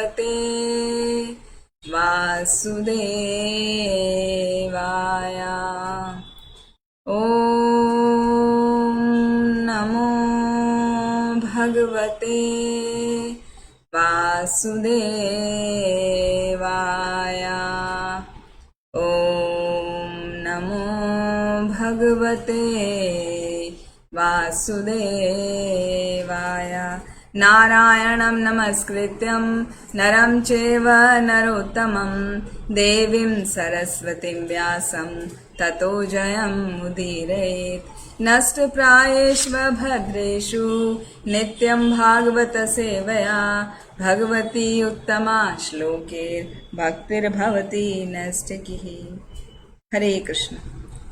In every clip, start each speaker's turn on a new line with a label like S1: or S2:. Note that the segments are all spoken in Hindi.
S1: भगवते वासुदेवाय। ॐ नमो भगवते वासुदेवाय। ॐ नमो भगवते वासुदेवाय। नारायणं नमस्कृत्यं नरं चैव नरोत्तमं देवीं सरस्वतीं व्यासं ततो जयमुदीरयेत्। नष्टप्रायेषु भद्रेषु नित्यं भागवत सेवया भगवती उत्तमा श्लोके भक्तिर्भवती नष्टकिः। हरे कृष्ण।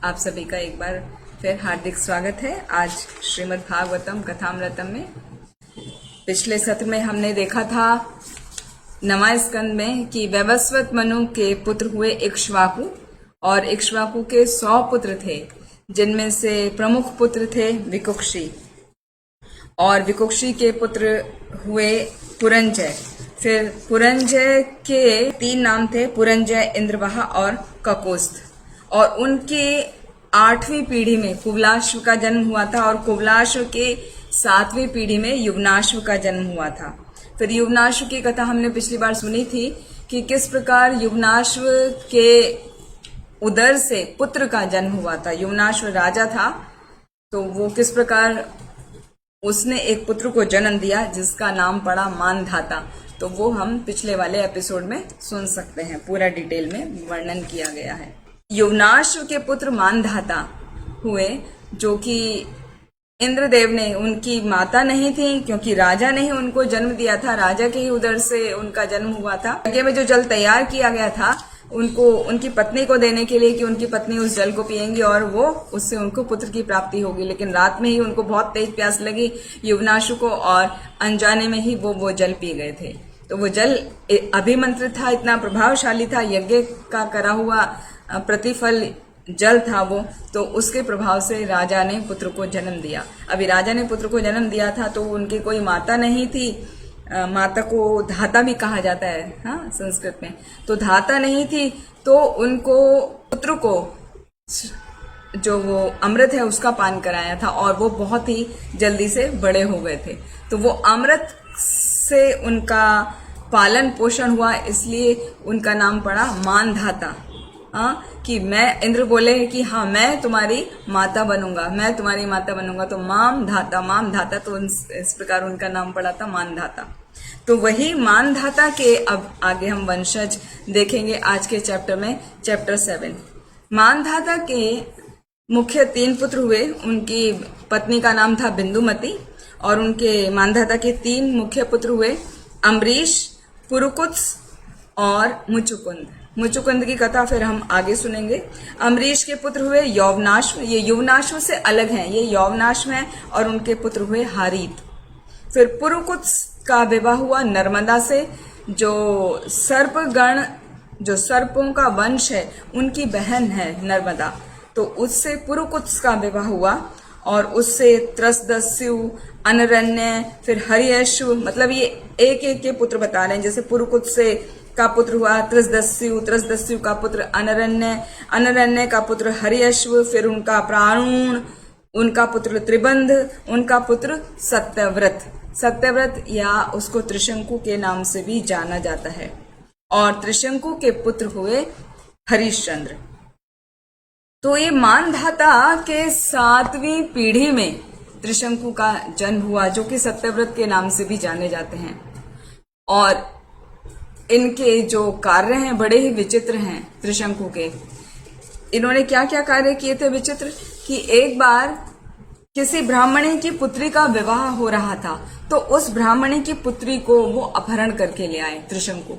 S1: आप सभी का एक बार फिर हार्दिक स्वागत है आज श्रीमद् भागवतम कथामृतम में। पिछले सत्र में हमने देखा था नवां स्कंद में कि वैवस्वत मनु के पुत्र हुए इक्ष्वाकु, और इक्ष्वाकु के 100 पुत्र थे, जिनमें से प्रमुख पुत्र थे विकुक्षी, और विकुक्षी के पुत्र हुए पुरंजय। फिर पुरंजय के 3 नाम थे, पुरंजय, इंद्रवाह और ककोस्थ। और उनके 8वीं पीढ़ी में कुवलाश्व का जन्म हुआ था, और कुवलाश्व के 7वीं पीढ़ी में युवनाश्व का जन्म हुआ था। फिर युवनाश्व की कथा हमने पिछली बार सुनी थी कि किस प्रकार युवनाश्व के उदर से पुत्र का जन्म हुआ था। युवनाश्व राजा था, तो वो किस प्रकार उसने एक पुत्र को जन्म दिया जिसका नाम पड़ा मानधाता। तो वो हम पिछले वाले एपिसोड में सुन सकते हैं, पूरा डिटेल में वर्णन किया गया है। युवनाश्व के पुत्र मानधाता हुए, जो कि इंद्रदेव ने, उनकी माता नहीं थी क्योंकि राजा ने ही उनको जन्म दिया था, राजा के ही उदर से उनका जन्म हुआ था। यज्ञ में जो जल तैयार किया गया था उनको उनकी पत्नी को देने के लिए कि उनकी पत्नी उस जल को पिएंगी और वो उससे उनको पुत्र की प्राप्ति होगी। लेकिन रात में ही उनको बहुत तेज प्यास लगी युवनाशु को, और अनजाने में ही वो जल पी गए थे। तो वो जल अभिमंत्रित था, इतना प्रभावशाली था, यज्ञ का करा हुआ प्रतिफल जल था वो। तो उसके प्रभाव से राजा ने पुत्र को जन्म दिया। अभी राजा ने पुत्र को जन्म दिया था तो उनकी कोई माता नहीं थी, माता को धाता भी कहा जाता है, हाँ, संस्कृत में। तो धाता नहीं थी, तो उनको पुत्र को जो वो अमृत है उसका पान कराया था, और वो बहुत ही जल्दी से बड़े हो गए थे। तो वो अमृत से उनका पालन पोषण हुआ, इसलिए उनका नाम पड़ा मानधाता। कि मैं, इंद्र बोले कि हाँ मैं तुम्हारी माता बनूंगा, मैं तुम्हारी माता बनूंगा, तो माम धाता, तो इस प्रकार उनका नाम पड़ा था मानधाता। तो वही मानधाता के अब आगे हम वंशज देखेंगे आज के चैप्टर में, चैप्टर 7। मानधाता के मुख्य 3 पुत्र हुए। उनकी पत्नी का नाम था बिंदुमती, और उनके मानधाता के 3 मुख्य पुत्र हुए, अम्बरीश, पुरुकुत्स और मुचुकुंद। मुचुकुंद की कथा फिर हम आगे सुनेंगे। अम्बरीश के पुत्र हुए यौवनाश्व, ये युवनाश्व से अलग हैं, ये यौवनाश्व हैं, और उनके पुत्र हुए हारीत। फिर पुरुकुत्स का विवाह हुआ नर्मदा से, जो सर्पगण, जो सर्पों का वंश है, उनकी बहन है नर्मदा। तो उससे पुरुकुत्स का विवाह हुआ, और उससे त्रसदस्यु, अनरण्य, फिर हरियश्व, मतलब ये एक एक के पुत्र बता रहे हैं। जैसे पुरुकुत्स से का पुत्र हुआ त्रसदस्यु, त्रसदस्यु का पुत्र अनरण्य, अनरण्य का पुत्र हरियश्व, फिर उनका प्राणूण, उनका पुत्र त्रिबंध, उनका पुत्र सत्यव्रत। सत्यव्रत या उसको त्रिशंकु के नाम से भी जाना जाता है। और त्रिशंकु के पुत्र हुए हरिश्चंद्र। तो ये मानधाता के 7वीं पीढ़ी में त्रिशंकु का जन्म हुआ, जो कि सत्यव्रत के नाम से भी जाने जाते हैं। और इनके जो कार्य हैं बड़े ही विचित्र हैं त्रिशंकु के। इन्होंने क्या क्या कार्य किए थे विचित्र, कि एक बार किसी ब्राह्मणी की पुत्री का विवाह हो रहा था, तो उस ब्राह्मणी की पुत्री को वो अपहरण करके ले आए त्रिशंकु।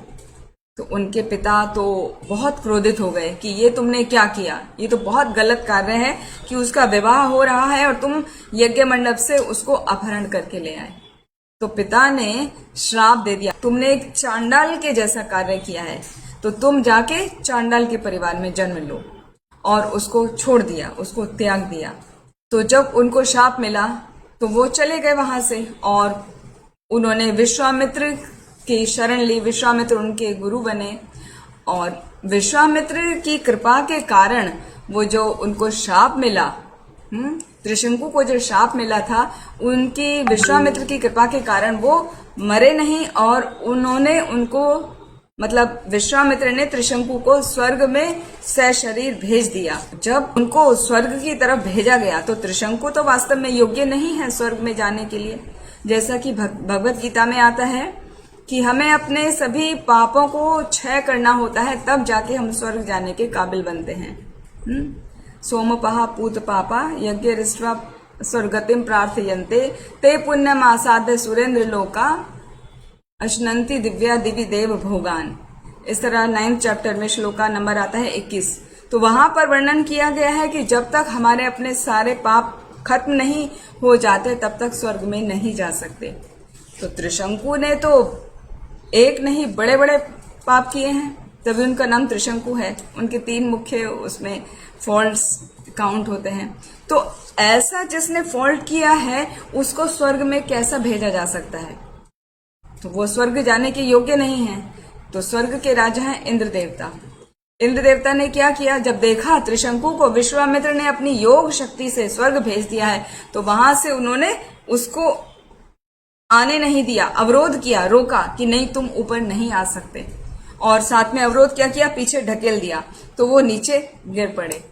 S1: तो उनके पिता तो बहुत क्रोधित हो गए कि ये तुमने क्या किया, ये तो बहुत गलत कार्य है कि उसका विवाह हो रहा है और तुम यज्ञ मंडप से उसको अपहरण करके ले आए। तो पिता ने श्राप दे दिया, तुमने एक चांडाल के जैसा कार्य किया है, तो तुम जाके चांडाल के परिवार में जन्म लो। और उसको छोड़ दिया, उसको त्याग दिया। तो जब उनको शाप मिला तो वो चले गए वहां से, और उन्होंने विश्वामित्र की शरण ली, विश्वामित्र उनके गुरु बने। और विश्वामित्र की कृपा के कारण वो जो उनको शाप मिला, त्रिशंकु को जो शाप मिला था, उनकी विश्वामित्र की कृपा के कारण वो मरे नहीं और उन्होंने उनको मतलब विश्वामित्र ने त्रिशंकु को स्वर्ग में सशरीर भेज दिया। जब उनको स्वर्ग की तरफ भेजा गया तो त्रिशंकु तो वास्तव में योग्य नहीं है स्वर्ग में जाने के लिए। जैसा कि भगवत गीता में आता है कि हमें अपने सभी पापों को क्षय करना होता है, तब जाके हम स्वर्ग जाने के काबिल बनते हैं। सोमपहा पूत पापा यज्ञ रिष्वा स्वर्गतिम प्रार्थयन्ते ते पुण्यम आसाद्य सुरेंद्र लोका अश्नंती दिव्या दिव्य देव भोगान। इस तरह 9th चैप्टर में श्लोका नंबर आता है 21। तो वहां पर वर्णन किया गया है कि जब तक हमारे अपने सारे पाप खत्म नहीं हो जाते तब तक स्वर्ग में नहीं जा सकते। तो त्रिशंकु ने तो एक नहीं बड़े बड़े पाप किए हैं, तभी उनका नाम त्रिशंकु है। उनके 3 मुख्य उसमें फॉल्ट्स काउंट होते हैं। तो ऐसा जिसने फॉल्ट किया है उसको स्वर्ग में कैसा भेजा जा सकता है? तो वो स्वर्ग जाने के योग्य नहीं है। तो स्वर्ग के राजा हैं इंद्र देवता। इंद्र देवता ने क्या किया, जब देखा त्रिशंकु को विश्वामित्र ने अपनी योग शक्ति से स्वर्ग भेज दिया है, तो वहां से उन्होंने उसको आने नहीं दिया, अवरोध किया, रोका कि नहीं तुम ऊपर नहीं आ सकते। और साथ में अवरोध क्या किया, पीछे ढकेल दिया, तो वो नीचे गिर पड़े।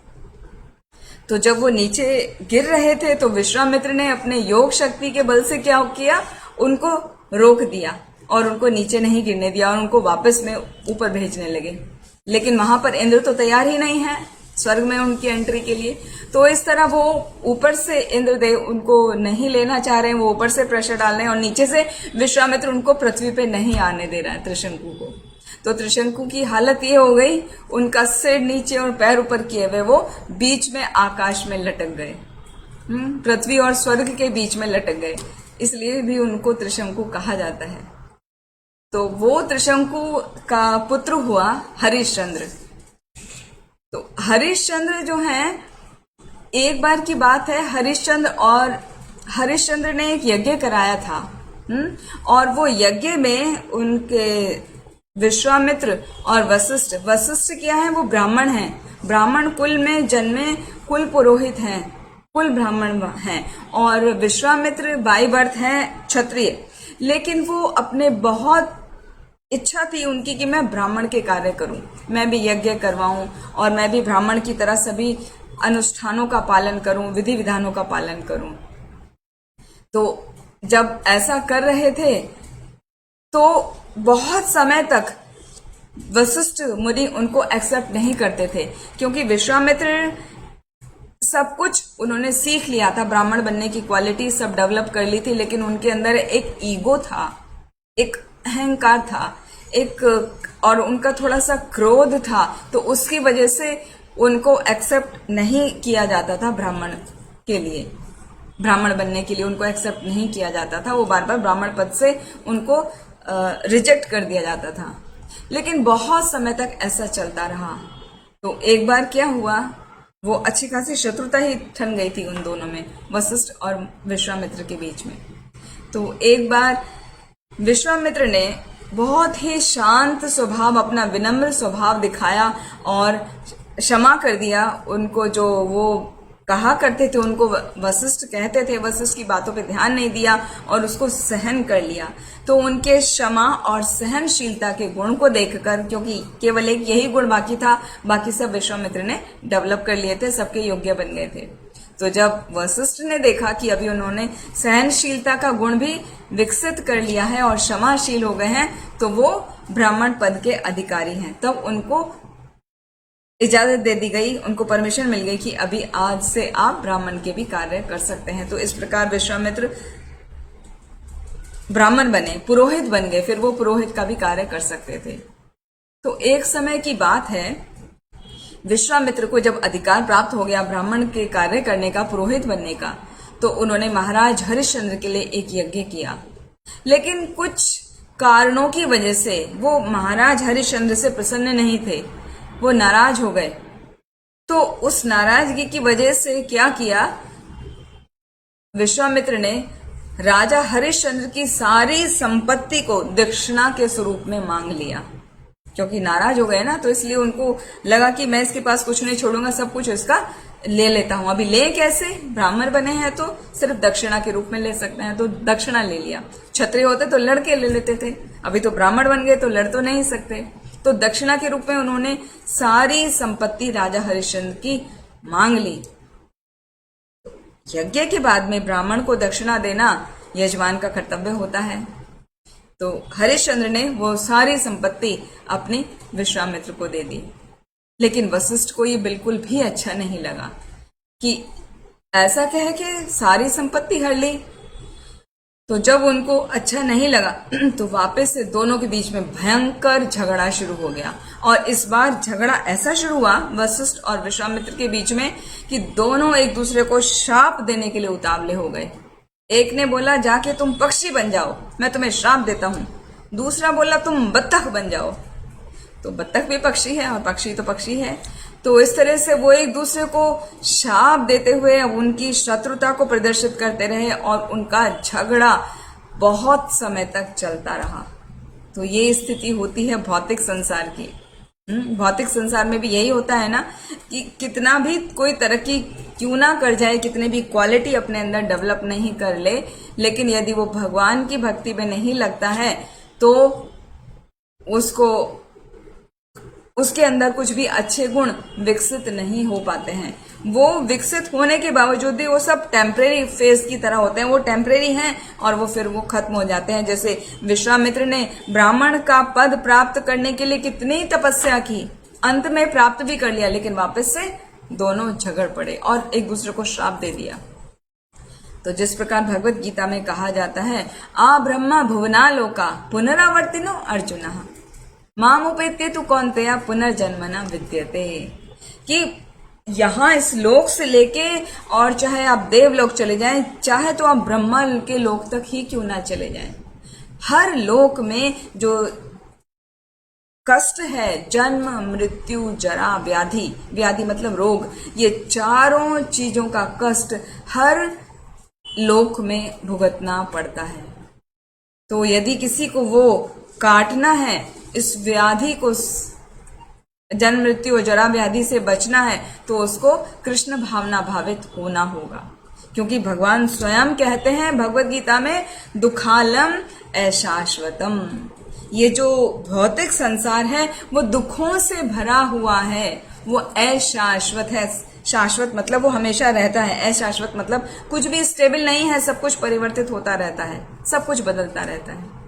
S1: तो जब वो नीचे गिर रहे थे तो विश्वामित्र ने अपने योग शक्ति के बल से क्या किया, उनको रोक दिया और उनको नीचे नहीं गिरने दिया और उनको वापस में ऊपर भेजने लगे। लेकिन वहां पर इंद्र तो तैयार ही नहीं है स्वर्ग में उनकी एंट्री के लिए। तो इस तरह वो ऊपर से इंद्रदेव उनको नहीं लेना चाह रहे हैं, वो ऊपर से प्रेशर डाल रहे हैं और नीचे से विश्वामित्र उनको पृथ्वी पे नहीं आने दे रहा है त्रिशंकु को। तो त्रिशंकु की हालत ये हो गई, उनका सिर नीचे और पैर ऊपर किए हुए वो बीच में आकाश में लटक गए, पृथ्वी और स्वर्ग के बीच में लटक गए। इसलिए भी उनको त्रिशंकु कहा जाता है। तो वो त्रिशंकु का पुत्र हुआ हरिश्चंद्र। तो हरिश्चंद्र जो है, एक बार की बात है, हरिश्चंद्र ने एक यज्ञ कराया था। और वो यज्ञ में उनके विश्वामित्र और वशिष्ठ क्या है, वो ब्राह्मण हैं, ब्राह्मण कुल में जन्मे कुल पुरोहित हैं, कुल ब्राह्मण हैं। और विश्वामित्र बाई बर्थ हैं क्षत्रिय। लेकिन वो अपने बहुत इच्छा थी उनकी कि मैं ब्राह्मण के कार्य करूं, मैं भी यज्ञ करवाऊं और मैं भी ब्राह्मण की तरह सभी अनुष्ठानों का पालन करूं, विधि विधानों का पालन करूं। तो जब ऐसा कर रहे थे तो बहुत समय तक वशिष्ठ मुनि उनको एक्सेप्ट नहीं करते थे, क्योंकि विश्वामित्र सब कुछ उन्होंने सीख लिया था, ब्राह्मण बनने की क्वालिटी सब डेवलप कर ली थी, लेकिन उनके अंदर एक ईगो था, एक अहंकार था, एक और उनका थोड़ा सा क्रोध था। तो उसकी वजह से उनको एक्सेप्ट नहीं किया जाता था ब्राह्मण के लिए, ब्राह्मण बनने के लिए उनको एक्सेप्ट नहीं किया जाता था। वो बार बार ब्राह्मण पद से उनको रिजेक्ट कर दिया जाता था। लेकिन बहुत समय तक ऐसा चलता रहा। तो एक बार क्या हुआ, वो अच्छी खासी शत्रुता ही ठन गई थी उन दोनों में, वशिष्ठ और विश्वामित्र के बीच में। तो एक बार विश्वामित्र ने बहुत ही शांत स्वभाव, अपना विनम्र स्वभाव दिखाया और क्षमा कर दिया उनको। जो वो कहा करते थे उनको वशिष्ठ कहते थे, वशिष्ठ की बातों पे ध्यान नहीं दिया और उसको सहन कर लिया। तो उनके क्षमा और सहनशीलता के गुण को देखकर, क्योंकि केवल एक यही गुण बाकी था, बाकी सब विश्वामित्र ने डेवलप कर लिए थे, सबके योग्य बन गए थे। तो जब वशिष्ठ ने देखा कि अभी उन्होंने सहनशीलता का गुण भी विकसित कर लिया है और क्षमाशील हो गए हैं, तो वो ब्राह्मण पद के अधिकारी हैं, तब उनको इजाजत दे दी गई, उनको परमिशन मिल गई कि अभी आज से आप ब्राह्मण के भी कार्य कर सकते हैं। तो इस प्रकार विश्वामित्र ब्राह्मण बने, पुरोहित बन गए, फिर वो पुरोहित का भी कार्य कर सकते थे। तो एक समय की बात है, विश्वामित्र को जब अधिकार प्राप्त हो गया ब्राह्मण के कार्य करने का, पुरोहित बनने का, तो उन्होंने महाराज हरिश्चंद्र के लिए एक यज्ञ किया। लेकिन कुछ कारणों की वजह से वो महाराज हरिश्चंद्र से प्रसन्न नहीं थे, वो नाराज हो गए। तो उस नाराजगी की वजह से क्या किया, विश्वामित्र ने राजा हरिश्चंद्र की सारी संपत्ति को दक्षिणा के स्वरूप में मांग लिया। क्योंकि नाराज हो गए ना, तो इसलिए उनको लगा कि मैं इसके पास कुछ नहीं छोड़ूंगा, सब कुछ इसका ले लेता हूं। अभी ले कैसे, ब्राह्मण बने हैं तो सिर्फ दक्षिणा के रूप में ले सकते हैं, तो दक्षिणा ले लिया। क्षत्रिय होते तो लड़के ले लेते थे, अभी तो ब्राह्मण बन गए तो लड़ तो नहीं सकते, तो दक्षिणा के रूप में उन्होंने सारी संपत्ति राजा हरिश्चंद्र की मांग ली। यज्ञ के बाद में ब्राह्मण को दक्षिणा देना यजमान का कर्तव्य होता है। तो हरिश्चंद्र ने वो सारी संपत्ति अपने विश्वामित्र को दे दी। लेकिन वशिष्ठ को ये बिल्कुल भी अच्छा नहीं लगा कि ऐसा कह के सारी संपत्ति हर ली। तो जब उनको अच्छा नहीं लगा तो वापस से दोनों के बीच में भयंकर झगड़ा शुरू हो गया। और इस बार झगड़ा ऐसा शुरू हुआ वशिष्ठ और विश्वामित्र के बीच में कि दोनों एक दूसरे को श्राप देने के लिए उतावले हो गए। एक ने बोला जाके तुम पक्षी बन जाओ, मैं तुम्हें श्राप देता हूं। दूसरा बोला तुम बत्तख बन जाओ। तो बत्तख भी पक्षी है और पक्षी तो पक्षी है। तो इस तरह से वो एक दूसरे को शाप देते हुए उनकी शत्रुता को प्रदर्शित करते रहे और उनका झगड़ा बहुत समय तक चलता रहा। तो ये स्थिति होती है भौतिक संसार की। भौतिक संसार में भी यही होता है ना कि कितना भी कोई तरक्की क्यों ना कर जाए, कितने भी क्वालिटी अपने अंदर डेवलप नहीं कर ले, लेकिन यदि वो भगवान की भक्ति में नहीं लगता है तो उसके अंदर कुछ भी अच्छे गुण विकसित नहीं हो पाते हैं। वो विकसित होने के बावजूद भी वो सब टेम्परेरी फेज की तरह होते हैं, वो टेम्परेरी हैं और वो फिर वो खत्म हो जाते हैं। जैसे विश्वामित्र ने ब्राह्मण का पद प्राप्त करने के लिए कितनी तपस्या की, अंत में प्राप्त भी कर लिया, लेकिन वापस से दोनों झगड़ पड़े और एक दूसरे को श्राप दे दिया। तो जिस प्रकार भगवत गीता में कहा जाता है, आ ब्रह्मा भुवना लोका पुनरावर्तिनो अर्जुनः माम उपेत्य तु कौन्तेय पुनर्जन्म न विद्यते। कि यहाँ इस लोक से लेके और चाहे आप देवलोक चले जाएं, चाहे तो आप ब्रह्मा के लोक तक ही क्यों ना चले जाएं, हर लोक में जो कष्ट है, जन्म मृत्यु जरा व्याधि, व्याधि मतलब रोग, ये चारों चीजों का कष्ट हर लोक में भुगतना पड़ता है। तो यदि किसी को वो काटना है, इस व्याधि को, जन्म मृत्यु और जरा व्याधि से बचना है, तो उसको कृष्ण भावना भावित होना होगा। क्योंकि भगवान स्वयं कहते हैं भगवत गीता में, दुखालम अशाश्वतम। ये जो भौतिक संसार है वो दुखों से भरा हुआ है, वो अशाश्वत है। शाश्वत मतलब वो हमेशा रहता है, अशाश्वत मतलब कुछ भी स्टेबल नहीं है, सब कुछ परिवर्तित होता रहता है, सब कुछ बदलता रहता है।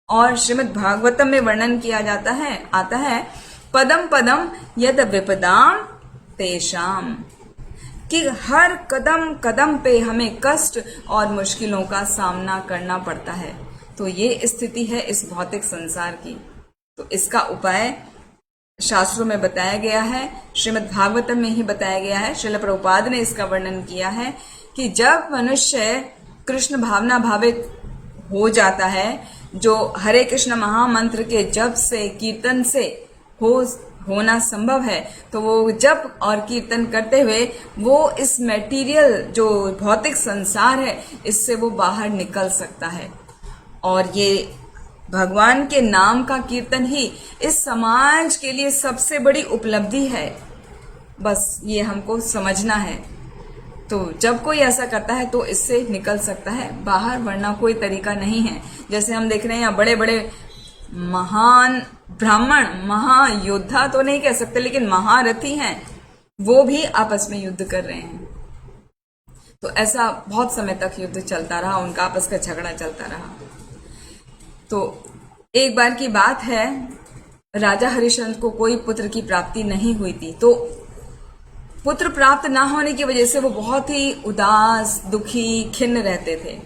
S1: और श्रीमद् भागवतम में वर्णन किया जाता है, आता है, पदम पदम यद विपदाम तेषाम, कि हर कदम कदम पे हमें कष्ट और मुश्किलों का सामना करना पड़ता है। तो ये स्थिति है इस भौतिक संसार की। तो इसका उपाय शास्त्रों में बताया गया है, श्रीमद् भागवतम में ही बताया गया है। श्रील प्रभुपाद ने इसका वर्णन किया है कि जब मनुष्य कृष्ण भावना भावित हो जाता है, जो हरे कृष्ण महामंत्र के जप से, कीर्तन से होना संभव है, तो वो जप और कीर्तन करते हुए वो इस मटेरियल जो भौतिक संसार है इससे वो बाहर निकल सकता है। और ये भगवान के नाम का कीर्तन ही इस समाज के लिए सबसे बड़ी उपलब्धि है, बस ये हमको समझना है। तो जब कोई ऐसा करता है तो इससे निकल सकता है बाहर, वरना कोई तरीका नहीं है। जैसे हम देख रहे हैं यहाँ बड़े बड़े महान ब्राह्मण, महायोद्धा तो नहीं कह सकते, लेकिन महारथी हैं, वो भी आपस में युद्ध कर रहे हैं। तो ऐसा बहुत समय तक युद्ध चलता रहा, उनका आपस का झगड़ा चलता रहा। तो एक बार की बात है, राजा हरिश्चंद्र को कोई पुत्र की प्राप्ति नहीं हुई थी। तो पुत्र प्राप्त ना होने की वजह से वो बहुत ही उदास, दुखी, खिन्न रहते थे।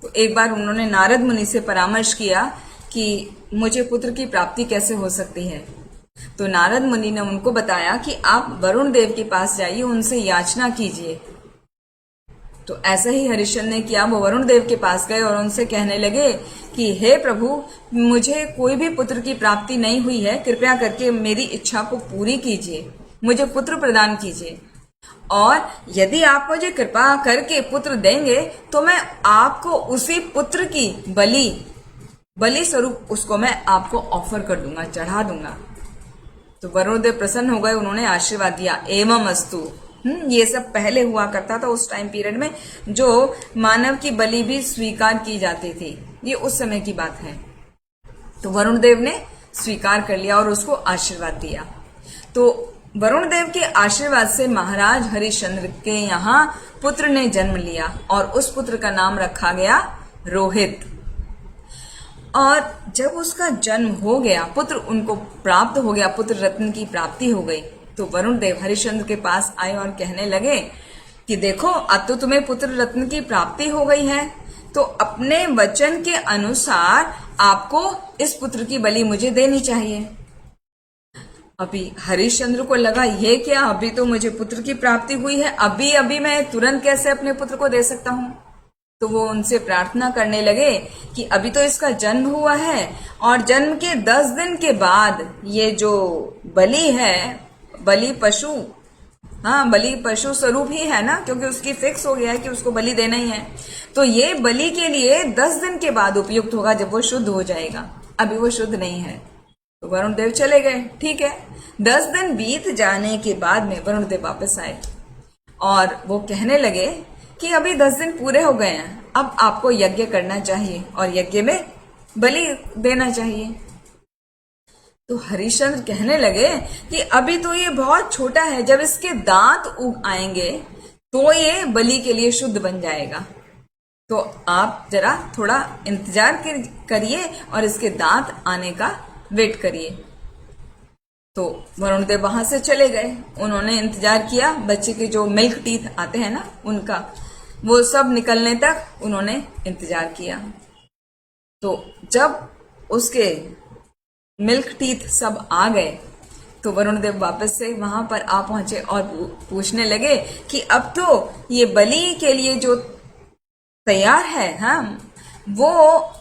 S1: तो एक बार उन्होंने नारद मुनि से परामर्श किया कि मुझे पुत्र की प्राप्ति कैसे हो सकती है। तो नारद मुनि ने उनको बताया कि आप वरुण देव के पास जाइए, उनसे याचना कीजिए। तो ऐसा ही हरिश्चंद्र ने किया, वो वरुण देव के पास गए और उनसे कहने लगे कि हे प्रभु, मुझे कोई भी पुत्र की प्राप्ति नहीं हुई है, कृपया करके मेरी इच्छा को पूरी कीजिए, मुझे पुत्र प्रदान कीजिए। और यदि आप मुझे कृपा करके पुत्र देंगे तो मैं आपको उसी पुत्र की बलि स्वरूप उसको मैं आपको ऑफर कर दूंगा, चढ़ा दूंगा। तो वरुण देव प्रसन्न हो गए, उन्होंने आशीर्वाद दिया, एवं अस्तु। ये सब पहले हुआ करता था उस टाइम पीरियड में, जो मानव की बलि भी स्वीकार की जाती थी, ये उस समय की बात है। तो वरुण देव ने स्वीकार कर लिया और उसको आशीर्वाद दिया। तो वरुण देव के आशीर्वाद से महाराज हरिश्चंद्र के यहाँ पुत्र ने जन्म लिया और उस पुत्र का नाम रखा गया रोहित। और जब उसका जन्म हो गया, पुत्र उनको प्राप्त हो गया, पुत्र रत्न की प्राप्ति हो गई, तो वरुण देव हरिश्चंद्र के पास आए और कहने लगे कि देखो अब तो तुम्हें पुत्र रत्न की प्राप्ति हो गई है, तो अपने वचन के अनुसार आपको इस पुत्र की बलि मुझे देनी चाहिए। अभी हरिश्चंद्र को लगा ये क्या, अभी तो मुझे पुत्र की प्राप्ति हुई है, अभी अभी मैं तुरंत कैसे अपने पुत्र को दे सकता हूं। तो वो उनसे प्रार्थना करने लगे कि अभी तो इसका जन्म हुआ है और जन्म के 10 दिन के बाद ये जो बलि है, बलि पशु, हाँ बलि पशु स्वरूप ही है ना, क्योंकि उसकी फिक्स हो गया है कि उसको बलि देना ही है, तो ये बलि के लिए 10 दिन के बाद उपयुक्त होगा जब वो शुद्ध हो जाएगा, अभी वो शुद्ध नहीं है। तो वरुण देव चले गए, ठीक है। 10 दिन बीत जाने के बाद में वरुण देव वापस आए और वो कहने लगे कि अभी 10 दिन पूरे हो गए हैं, अब आपको यज्ञ करना चाहिए और यज्ञ में बलि देना चाहिए। तो हरिश्चंद्र कहने लगे कि अभी तो ये बहुत छोटा है, जब इसके दांत उग आएंगे तो ये बलि के लिए शुद्ध बन जाएगा, तो आप जरा थोड़ा इंतजार करिए और इसके दांत आने का वेट करिए। तो वरुण देव वहां से चले गए, उन्होंने इंतजार किया, बच्चे के जो मिल्क टीथ आते हैं ना उनका, वो सब निकलने तक उन्होंने इंतजार किया। तो जब उसके मिल्क टीथ सब आ गए तो वरुण देव वापस से वहां पर आ पहुंचे और पूछने लगे कि अब तो ये बलि के लिए जो तैयार है, हाँ वो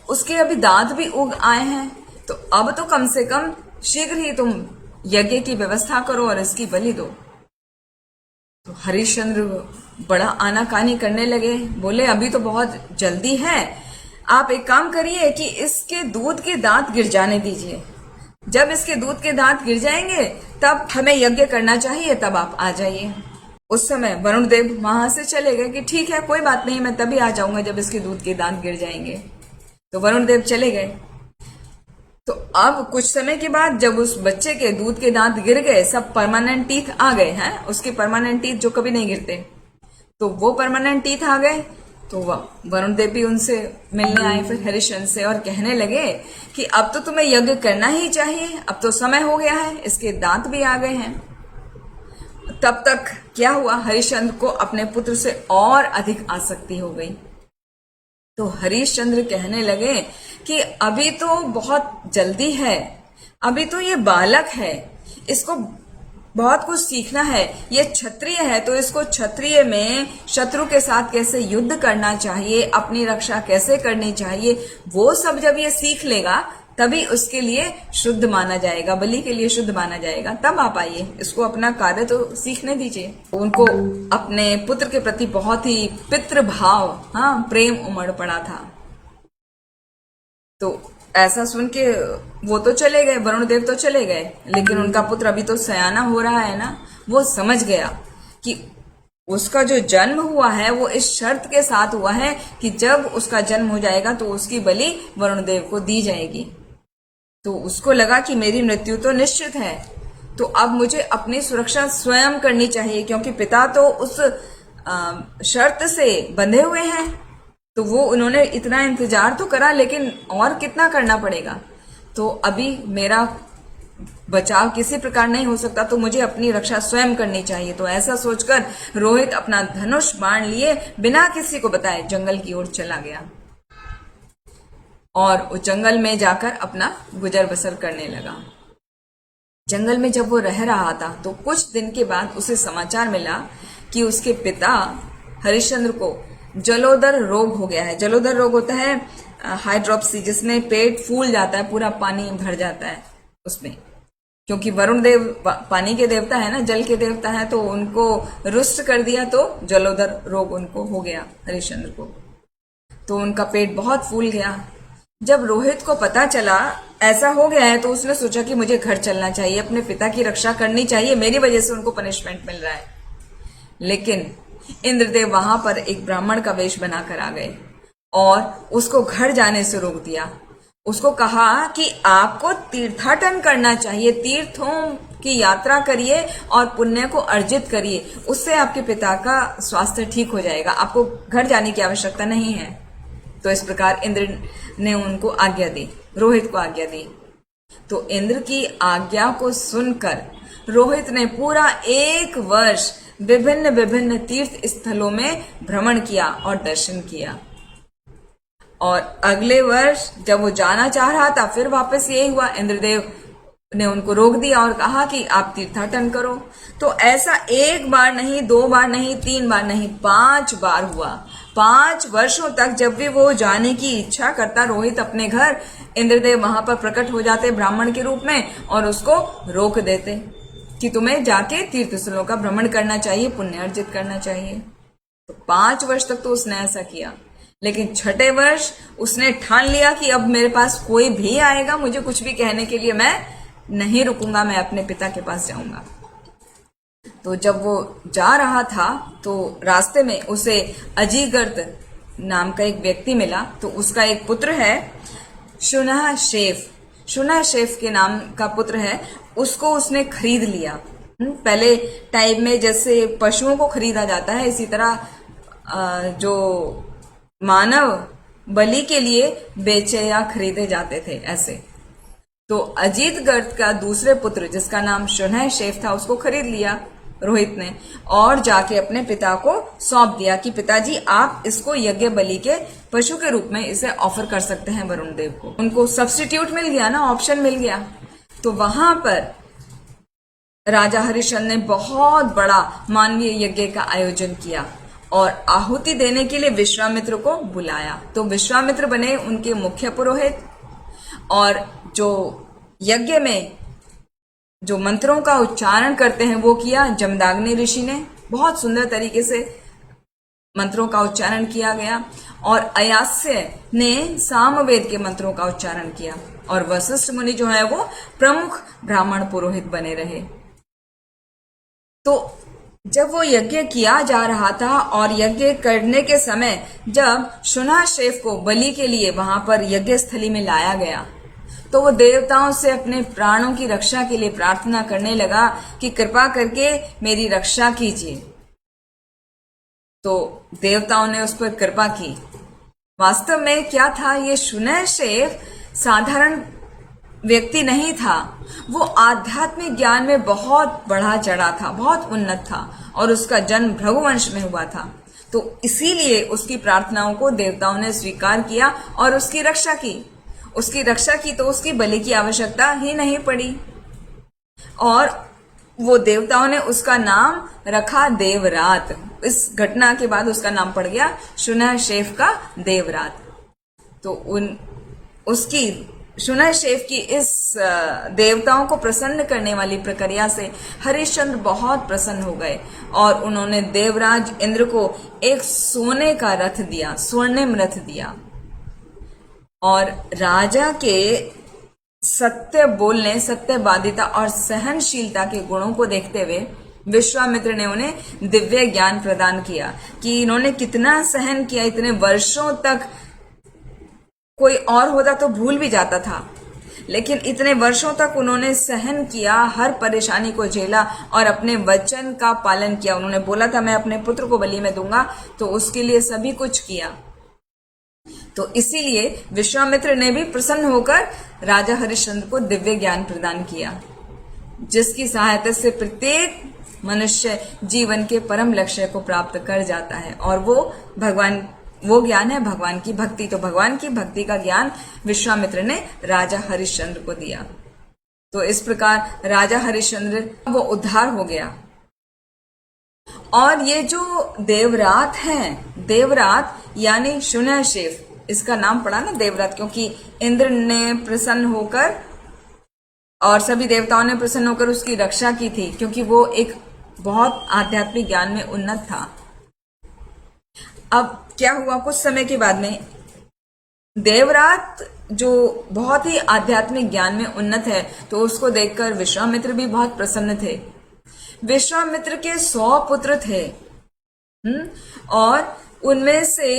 S1: उसके अभी दांत भी उग आए हैं, तो अब तो कम से कम शीघ्र ही तुम यज्ञ की व्यवस्था करो और इसकी बलि दो। तो हरिश्चंद्र बड़ा आनाकानी करने लगे, बोले अभी तो बहुत जल्दी है, आप एक काम करिए कि इसके दूध के दांत गिर जाने दीजिए, जब इसके दूध के दांत गिर जाएंगे तब हमें यज्ञ करना चाहिए, तब आप आ जाइए। उस समय वरुण देव वहां से चले गए कि ठीक है कोई बात नहीं, मैं तभी आ जाऊंगा जब इसके दूध के दांत गिर जाएंगे। तो वरुण देव चले गए। तो अब कुछ समय के बाद जब उस बच्चे के दूध के दांत गिर गए, सब परमानेंट टीथ आ गए हैं, उसके परमानेंट टीथ जो कभी नहीं गिरते, तो वो परमानेंट टीथ आ गए। तो वरुण देव भी उनसे मिलने आए फिर हरिश्चंद्र से और कहने लगे कि अब तो तुम्हें यज्ञ करना ही चाहिए, अब तो समय हो गया है, इसके दांत भी आ गए हैं। तब तक क्या हुआ, हरिश्चंद्र को अपने पुत्र से और अधिक आसक्ति हो गई। तो हरिश्चंद्र कहने लगे कि अभी तो बहुत जल्दी है, अभी तो ये बालक है, इसको बहुत कुछ सीखना है, ये क्षत्रिय है तो इसको क्षत्रिय में शत्रु के साथ कैसे युद्ध करना चाहिए, अपनी रक्षा कैसे करनी चाहिए, वो सब जब ये सीख लेगा तभी उसके लिए शुद्ध माना जाएगा, बलि के लिए शुद्ध माना जाएगा, तब आप आइए, इसको अपना कार्य तो सीखने दीजिए। उनको अपने पुत्र के प्रति बहुत ही पितृभाव, हाँ प्रेम उमड़ पड़ा था। तो ऐसा सुन के वो तो चले गए, वरुण देव तो चले गए, लेकिन उनका पुत्र अभी तो सयाना हो रहा है ना, वो समझ गया कि उसका जो जन्म हुआ है वो इस शर्त के साथ हुआ है कि जब उसका जन्म हो जाएगा तो उसकी बलि वरुण देव को दी जाएगी। तो उसको लगा कि मेरी मृत्यु तो निश्चित है, तो अब मुझे अपनी सुरक्षा स्वयं करनी चाहिए, क्योंकि पिता तो उस शर्त से बंधे हुए हैं। तो वो उन्होंने इतना इंतजार तो करा, लेकिन और कितना करना पड़ेगा, तो अभी मेरा बचाव किसी प्रकार नहीं हो सकता, तो मुझे अपनी रक्षा स्वयं करनी चाहिए। तो ऐसा सोचकर रोहित अपना धनुष बाण लिए बिना किसी को बताए जंगल की ओर चला गया और उस जंगल में जाकर अपना गुजर बसर करने लगा। जंगल में जब वो रह रहा था तो कुछ दिन के बाद उसे समाचार मिला कि उसके पिता हरिश्चंद्र को जलोदर रोग हो गया है। जलोदर रोग होता है हाइड्रोप्सी, जिसमें पेट फूल जाता है, पूरा पानी भर जाता है उसमें। क्योंकि वरुण देव पानी के देवता है ना, जल के देवता है, तो उनको रुष्ट कर दिया तो जलोदर रोग उनको हो गया हरिश्चंद्र को। तो उनका पेट बहुत फूल गया। जब रोहित को पता चला ऐसा हो गया है, तो उसने सोचा कि मुझे घर चलना चाहिए, अपने पिता की रक्षा करनी चाहिए, मेरी वजह से उनको पनिशमेंट मिल रहा है। लेकिन इंद्रदेव वहां पर एक ब्राह्मण का वेश बनाकर आ गए और उसको घर जाने से रोक दिया। उसको कहा कि आपको तीर्थाटन करना चाहिए, तीर्थों की यात्रा करिए और पुण्य को अर्जित करिए, उससे आपके पिता का स्वास्थ्य ठीक हो जाएगा, आपको घर जाने की आवश्यकता नहीं है। तो इस प्रकार इंद्र ने उनको आज्ञा दी, रोहित को आज्ञा दी। तो इंद्र की आज्ञा को सुनकर रोहित ने पूरा 1 वर्ष विभिन्न विभिन्न तीर्थ स्थलों में भ्रमण किया और दर्शन किया। और अगले वर्ष जब वो जाना चाह रहा था, फिर वापस यही हुआ, इंद्रदेव ने उनको रोक दिया और कहा कि आप तीर्थाटन करो। तो ऐसा 1 बार नहीं, 2 बार नहीं, 3 बार नहीं, 5 बार हुआ। 5 वर्षों तक जब भी वो जाने की इच्छा करता रोहित अपने घर, इंद्रदेव वहां पर प्रकट हो जाते ब्राह्मण के रूप में और उसको रोक देते कि तुम्हें जाके तीर्थ स्थलों का भ्रमण करना चाहिए, पुण्य अर्जित करना चाहिए। तो 5 वर्ष तक तो उसने ऐसा किया। लेकिन 6ठे वर्ष उसने ठान लिया कि अब मेरे पास कोई भी आएगा मुझे कुछ भी कहने के लिए, मैं नहीं रुकूंगा, मैं अपने पिता के पास जाऊंगा। तो जब वो जा रहा था तो रास्ते में उसे अजीगर्द नाम का एक व्यक्ति मिला। तो उसका एक पुत्र है शुनह शेफ, शुनह शेफ के नाम का पुत्र है, उसको उसने खरीद लिया। पहले टाइम में जैसे पशुओं को खरीदा जाता है, इसी तरह जो मानव बलि के लिए बेचे या खरीदे जाते थे ऐसे। तो अजीत गर्द का दूसरे पुत्र जिसका नाम शुनह शेफ था, उसको खरीद लिया रोहित ने और जाके अपने पिता को सौंप दिया कि पिताजी आप इसको यज्ञ बलि के पशु के रूप में इसे ऑफर कर सकते हैं वरुण देव को। उनको सब्स्टिट्यूट मिल गया ना, ऑप्शन मिल गया। तो वहां पर राजा हरिश्चंद्र ने बहुत बड़ा मानवीय यज्ञ का आयोजन किया और आहुति देने के लिए विश्वामित्र को बुलाया। तो विश्वामित्र बने उनके मुख्य पुरोहित और जो यज्ञ में जो मंत्रों का उच्चारण करते हैं वो किया जमदाग्नि ऋषि ने। बहुत सुंदर तरीके से मंत्रों का उच्चारण किया गया और अयास्य ने सामवेद के मंत्रों का उच्चारण किया और वशिष्ठ मुनि जो है वो प्रमुख ब्राह्मण पुरोहित बने रहे। तो जब वो यज्ञ किया जा रहा था और यज्ञ करने के समय जब शुनह शेफ को बलि के लिए वहां पर यज्ञ स्थली में लाया गया, तो वो देवताओं से अपने प्राणों की रक्षा के लिए प्रार्थना करने लगा कि कृपा करके मेरी रक्षा कीजिए। तो देवताओं ने उस पर कृपा की। वास्तव में क्या था, ये शुनह शेफ साधारण व्यक्ति नहीं था, वो आध्यात्मिक ज्ञान में बहुत बढ़ा चढ़ा था, बहुत उन्नत था और उसका जन्म भृगुवंश में हुआ था। तो इसीलिए उसकी प्रार्थनाओं को देवताओं ने स्वीकार किया और उसकी रक्षा की। उसकी रक्षा की तो उसकी बलि की आवश्यकता ही नहीं पड़ी और वो देवताओं ने उसका नाम रखा देवरात। इस घटना के बाद उसका नाम पड़ गया शुनह शेफ का देवरात। तो उसकी शुनह शेफ की इस देवताओं को प्रसन्न करने वाली प्रक्रिया से हरिश्चंद्र बहुत प्रसन्न हो गए और उन्होंने देवराज इंद्र को एक सोने का रथ दिया, स्वर्णिम रथ दिया। और राजा के सत्य बोलने, सत्यवादिता और सहनशीलता के गुणों को देखते हुए विश्वामित्र ने उन्हें दिव्य ज्ञान प्रदान किया कि इन्होंने कितना सहन किया। इतने वर्षों तक कोई और होता तो भूल भी जाता था, लेकिन इतने वर्षों तक उन्होंने सहन किया, हर परेशानी को झेला और अपने वचन का पालन किया। उन्होंने बोला था मैं अपने पुत्र को बलि में दूंगा, तो उसके लिए सभी कुछ किया। तो इसीलिए विश्वामित्र ने भी प्रसन्न होकर राजा हरिश्चंद्र को दिव्य ज्ञान प्रदान किया, जिसकी सहायता से प्रत्येक मनुष्य जीवन के परम लक्ष्य को प्राप्त कर जाता है और वो ज्ञान है भगवान की भक्ति। तो भगवान की भक्ति का ज्ञान विश्वामित्र ने राजा हरिश्चंद्र को दिया। तो इस प्रकार राजा हरिश्चंद्र वो उद्धार हो गया। और ये जो देवरात हैं, देवरात यानी शुनह शेफ, इसका नाम पड़ा ना देवरात, क्योंकि इंद्र ने प्रसन्न होकर और सभी देवताओं ने प्रसन्न होकर उसकी रक्षा की थी, क्योंकि वो एक बहुत आध्यात्मिक ज्ञान में उन्नत था। अब क्या हुआ, कुछ समय के बाद में देवरात जो बहुत ही आध्यात्मिक ज्ञान में उन्नत है, तो उसको देखकर विश्वामित्र भी बहुत प्रसन्न थे। विश्वामित्र के 100 पुत्र थे, और उनमें से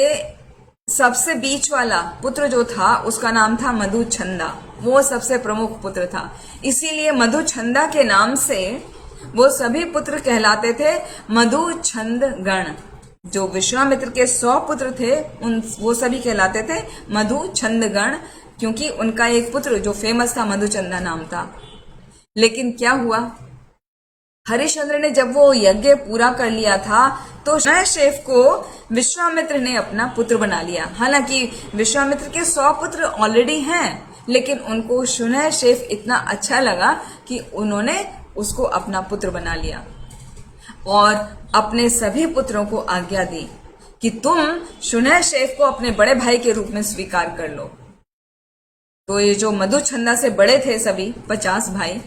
S1: सबसे बीच वाला पुत्र जो था उसका नाम था मधुछंदा। वो सबसे प्रमुख पुत्र था, इसीलिए मधुछंदा के नाम से वो सभी पुत्र कहलाते थे मधुछंद गण। जो विश्वामित्र के 100 पुत्र थे वो सभी कहलाते थे मधुछंद गण, क्योंकि उनका एक पुत्र जो फेमस था मधुचंदा नाम था। लेकिन क्या हुआ, हरिश्चंद्र ने जब वो यज्ञ पूरा कर लिया था तो शनैशेफ को विश्वामित्र ने अपना पुत्र बना लिया। हालांकि विश्वामित्र के 100 पुत्र ऑलरेडी हैं, लेकिन उनको शनैशेफ इतना अच्छा लगा कि उन्होंने उसको अपना पुत्र बना लिया और अपने सभी पुत्रों को आज्ञा दी कि तुम शनैशेफ को अपने बड़े भाई के रूप में स्वीकार कर लो। तो ये जो मधुछंदा से बड़े थे सभी 50 भाई,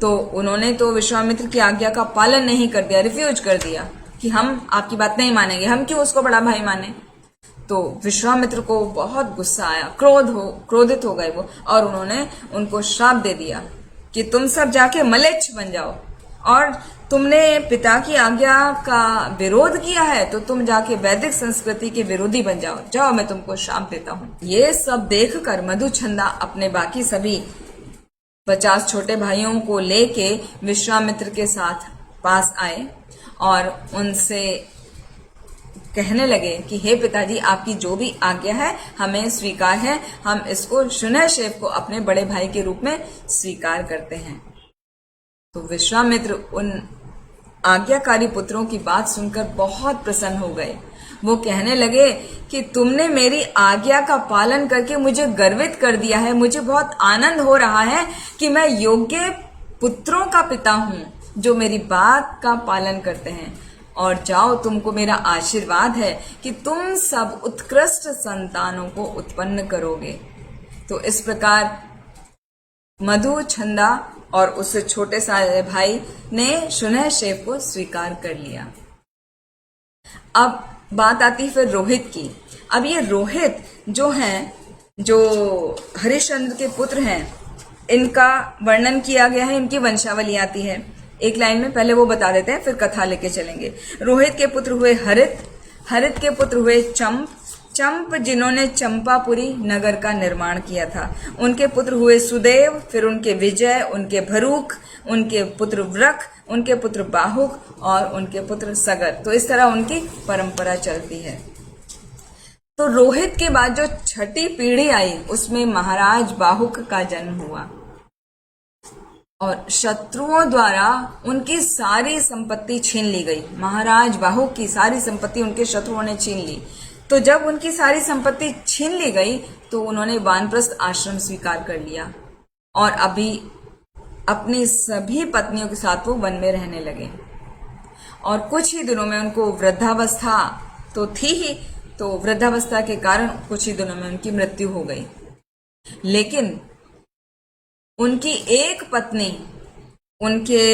S1: तो उन्होंने तो विश्वामित्र की आज्ञा का पालन नहीं कर दिया, रिफ्यूज कर दिया कि हम आपकी बात नहीं मानेंगे, हम क्यों उसको बड़ा भाई माने। तो विश्वामित्र को बहुत गुस्सा आया, क्रोधित हो गए वो, और उन्होंने उनको श्राप दे दिया कि तुम सब जाके मलेच्छ बन जाओ, और तुमने पिता की आज्ञा का विरोध किया है तो तुम जाके वैदिक संस्कृति के विरोधी बन जाओ, जाओ मैं तुमको श्राप देता हूँ। ये सब देखकर मधुछंदा अपने बाकी सभी 50 छोटे भाइयों को लेके विश्वामित्र के साथ पास आए और उनसे कहने लगे कि हे पिताजी, आपकी जो भी आज्ञा है हमें स्वीकार है, हम इसको शनैशेफ को अपने बड़े भाई के रूप में स्वीकार करते हैं। तो विश्वामित्र उन आज्ञाकारी पुत्रों की बात सुनकर बहुत प्रसन्न हो गए। वो कहने लगे कि तुमने मेरी आज्ञा का पालन करके मुझे गर्वित कर दिया है, मुझे बहुत आनंद हो रहा है कि मैं योग्य पुत्रों का पिता हूँ जो मेरी बात का पालन करते हैं। और जाओ, तुमको मेरा आशीर्वाद है कि तुम सब उत्कृष्ट संतानों को उत्पन्न करोगे। तो इस प्रकार मधुछंदा और उससे छोटे सारे भाई ने शनैशेफ को स्वीकार कर लिया। अब बात आती है फिर रोहित की। अब ये रोहित जो हैं, जो हरिश्चंद्र के पुत्र हैं, इनका वर्णन किया गया है, इनकी वंशावली आती है एक लाइन में। पहले वो बता देते हैं, फिर कथा लेके चलेंगे। रोहित के पुत्र हुए हरित, हरित के पुत्र हुए चंप जिन्होंने चंपापुरी नगर का निर्माण किया था। उनके पुत्र हुए सुदेव, फिर उनके विजय, उनके भरूख, उनके पुत्र व्रक, उनके पुत्र बाहुक और उनके पुत्र सगर। तो इस तरह उनकी परंपरा चलती है। तो रोहित के बाद जो छठी पीढ़ी आई उसमें महाराज बाहुक का जन्म हुआ और शत्रुओं द्वारा उनकी सारी संपत्ति छीन ली गई। महाराज बाहुक की सारी संपत्ति उनके शत्रुओं ने छीन ली। तो जब उनकी सारी संपत्ति छीन ली गई तो उन्होंने वानप्रस्थ आश्रम स्वीकार कर लिया और अभी अपनी सभी पत्नियों के साथ वो वन में रहने लगे। और कुछ ही दिनों में उनको वृद्धावस्था तो थी ही, तो वृद्धावस्था के कारण कुछ ही दिनों में उनकी मृत्यु हो गई। लेकिन उनकी एक पत्नी उनके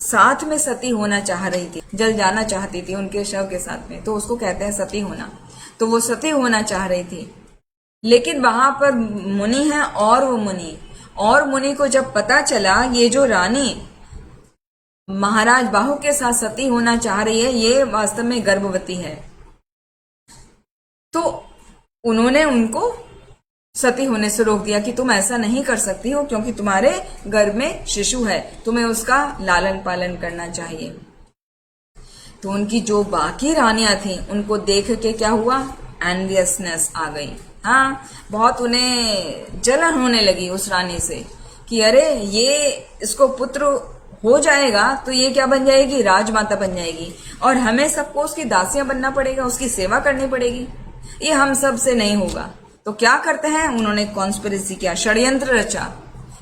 S1: साथ में सती होना चाह रही थी, जल जाना चाहती थी उनके शव के साथ में, तो उसको कहते हैं सती होना। तो वो सती होना चाह रही थी, लेकिन वहां पर मुनि है और वो मुनि को जब पता चला ये जो रानी महाराज बाहु के साथ सती होना चाह रही है ये वास्तव में गर्भवती है, तो उन्होंने उनको सती होने से रोक दिया कि तुम ऐसा नहीं कर सकती हो, क्योंकि तुम्हारे गर्भ में शिशु है, तुम्हें उसका लालन पालन करना चाहिए। तो उनकी जो बाकी रानियां थी उनको देख के क्या हुआ, एनवियसनेस आ गई। हाँ, बहुत उन्हें जलन होने लगी उस रानी से कि अरे ये इसको पुत्र हो जाएगा तो ये क्या बन जाएगी, राजमाता बन जाएगी और हमें सबको उसकी दासियां बनना पड़ेगा, उसकी सेवा करनी पड़ेगी, ये हम सब से नहीं होगा। तो क्या करते हैं, उन्होंने कॉन्स्पिरेसी किया, षड्यंत्र रचा।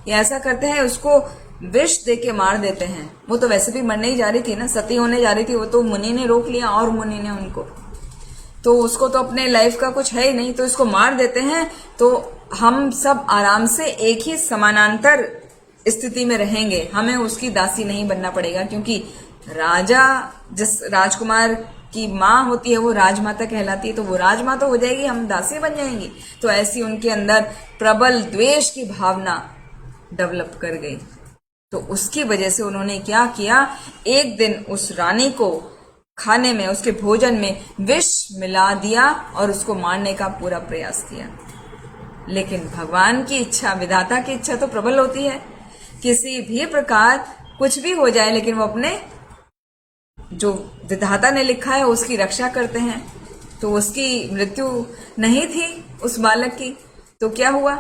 S1: ये ऐसा करते हैं उसको विष दे के मार देते हैं। वो तो वैसे भी मरने ही जा रही थी ना, सती होने जा रही थी, वो तो मुनि ने रोक लिया और मुनि ने उनको तो उसको तो अपने लाइफ का कुछ है ही नहीं, तो इसको मार देते हैं तो हम सब आराम से एक ही समानांतर स्थिति में रहेंगे, हमें उसकी दासी नहीं बनना पड़ेगा। क्योंकि राजा, जिस राजकुमार की माँ होती है वो राजमाता कहलाती है, तो वो राजमाता हो जाएगी, हम दासी बन जाएंगे। तो ऐसी उनके अंदर प्रबल द्वेष की भावना डेवलप कर गई। तो उसकी वजह से उन्होंने क्या किया, एक दिन उस रानी को खाने में, उसके भोजन में विष मिला दिया और उसको मारने का पूरा प्रयास किया। लेकिन भगवान की इच्छा, विधाता की इच्छा तो प्रबल होती है, किसी भी प्रकार कुछ भी हो जाए लेकिन वो अपने जो विधाता ने लिखा है उसकी रक्षा करते हैं। तो उसकी मृत्यु नहीं थी उस बालक की, तो क्या हुआ,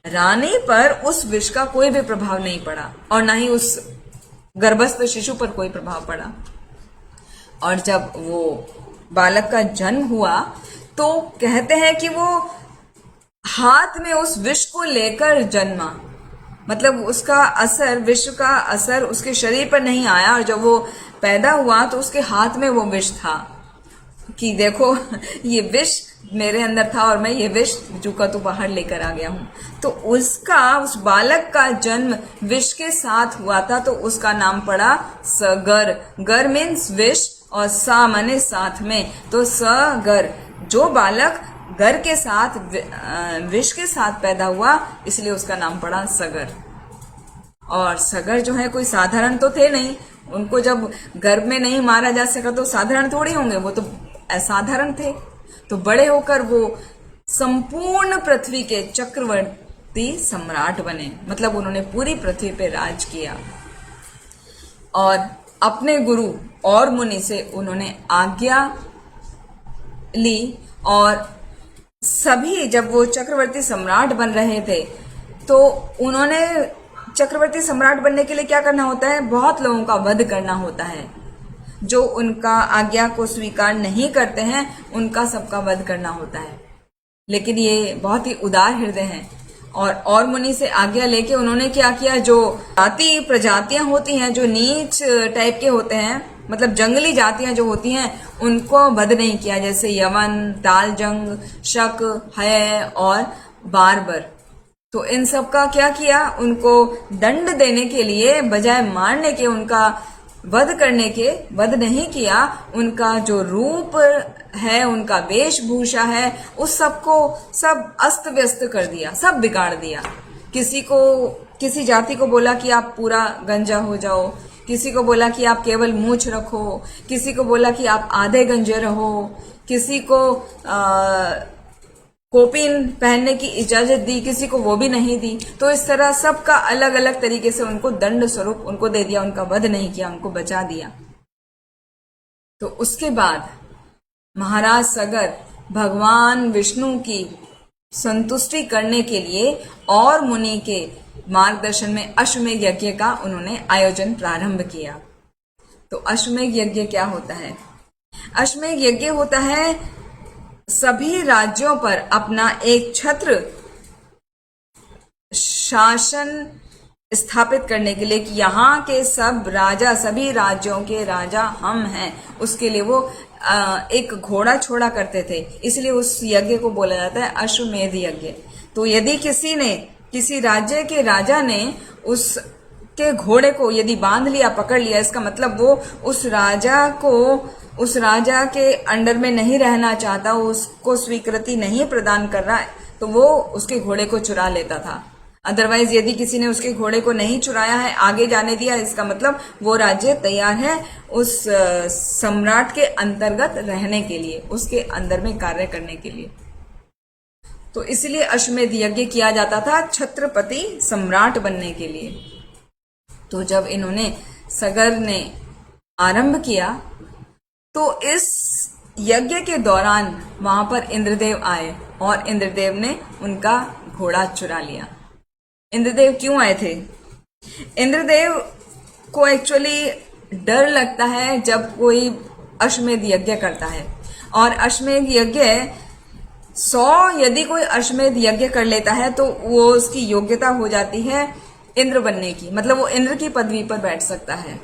S1: रानी पर उस विष का कोई भी प्रभाव नहीं पड़ा और ना ही उस गर्भस्थ शिशु पर कोई प्रभाव पड़ा। और जब वो बालक का जन्म हुआ तो कहते हैं कि वो हाथ में उस विष को लेकर जन्मा, मतलब उसका असर, विष का असर उसके शरीर पर नहीं आया। और जब वो पैदा हुआ तो उसके हाथ में वो विष था कि देखो ये विष मेरे अंदर था और मैं ये विष जो का तो बाहर लेकर आ गया हूं। तो उसका, उस बालक का जन्म विष के साथ हुआ था, तो उसका नाम पड़ा सगर। गर मीन्स विष और सा माने साथ में, तो सगर। जो बालक गर के साथ, विष के साथ पैदा हुआ, इसलिए उसका नाम पड़ा सगर। और सगर जो है कोई साधारण तो थे नहीं, उनको जब गर्भ में नहीं मारा जा सका तो साधारण थोड़ी होंगे, वो तो असाधारण थे। तो बड़े होकर वो संपूर्ण पृथ्वी के चक्रवर्ती सम्राट बने, मतलब उन्होंने पूरी पृथ्वी पे राज किया। और अपने गुरु और मुनि से उन्होंने आज्ञा ली, और सभी, जब वो चक्रवर्ती सम्राट बन रहे थे तो उन्होंने, चक्रवर्ती सम्राट बनने के लिए क्या करना होता है, बहुत लोगों का वध करना होता है। जो उनका आज्ञा को स्वीकार नहीं करते हैं उनका सबका वध करना होता है। लेकिन ये बहुत ही उदार हृदय हैं और मुनि से आज्ञा लेके उन्होंने क्या किया, जो जाति प्रजातियां होती हैं, जो नीच टाइप के होते हैं, मतलब जंगली जातियां जो होती हैं, उनको वध नहीं किया। जैसे यवन, तालजंग, शक, है और बारबर। तो इन सब का क्या किया, उनको दंड देने के लिए बजाय मारने के, उनका वध करने के, वध नहीं किया, उनका जो रूप है, उनका वेशभूषा है, उस सबको सब अस्त व्यस्त कर दिया, सब बिगाड़ दिया। किसी जाति को बोला कि आप पूरा गंजा हो जाओ, किसी को बोला कि आप केवल मूंछ रखो, किसी को बोला कि आप आधे गंजे रहो, किसी को कोपीन पहनने की इजाजत दी, किसी को वो भी नहीं दी। तो इस तरह सबका अलग अलग तरीके से उनको दंड स्वरूप उनको दे दिया, उनका वध नहीं किया, उनको बचा दिया। तो उसके बाद महाराज सगर भगवान विष्णु की संतुष्टि करने के लिए और मुनि के मार्गदर्शन में अश्वमेध यज्ञ का उन्होंने आयोजन प्रारंभ किया। तो अश्वमेध यज्ञ क्या होता है? अश्वमेध यज्ञ होता है सभी राज्यों पर अपना एक छत्र शासन स्थापित करने के लिए कि यहाँ के सब राजा, सभी राज्यों के राजा हम हैं, उसके लिए वो एक घोड़ा छोड़ा करते थे। इसलिए उस यज्ञ को बोला जाता है अश्वमेध यज्ञ। तो यदि किसी राज्य के राजा ने उसके घोड़े को यदि बांध लिया, पकड़ लिया, इसका मतलब वो उस राजा के अंडर में नहीं रहना चाहता, उसको स्वीकृति नहीं प्रदान कर रहा, तो वो उसके घोड़े को चुरा लेता था। अदरवाइज यदि किसी ने उसके घोड़े को नहीं चुराया है, आगे जाने दिया, इसका मतलब वो राज्य तैयार है उस सम्राट के अंतर्गत रहने के लिए, उसके अंदर में कार्य करने के लिए। तो इसलिए अश्वमेध यज्ञ किया जाता था छत्रपति सम्राट बनने के लिए। तो जब इन्होंने, सगर ने आरंभ किया, तो इस यज्ञ के दौरान वहां पर इंद्रदेव आए और इंद्रदेव ने उनका घोड़ा चुरा लिया। इंद्रदेव क्यों आए थे? इंद्रदेव को एक्चुअली डर लगता है जब कोई अश्वमेध यज्ञ करता है, और अश्वमेध यज्ञ 100 यदि कोई अश्वमेध यज्ञ कर लेता है तो वो उसकी योग्यता हो जाती है इंद्र बनने की, मतलब वो इंद्र की पदवी पर बैठ सकता है।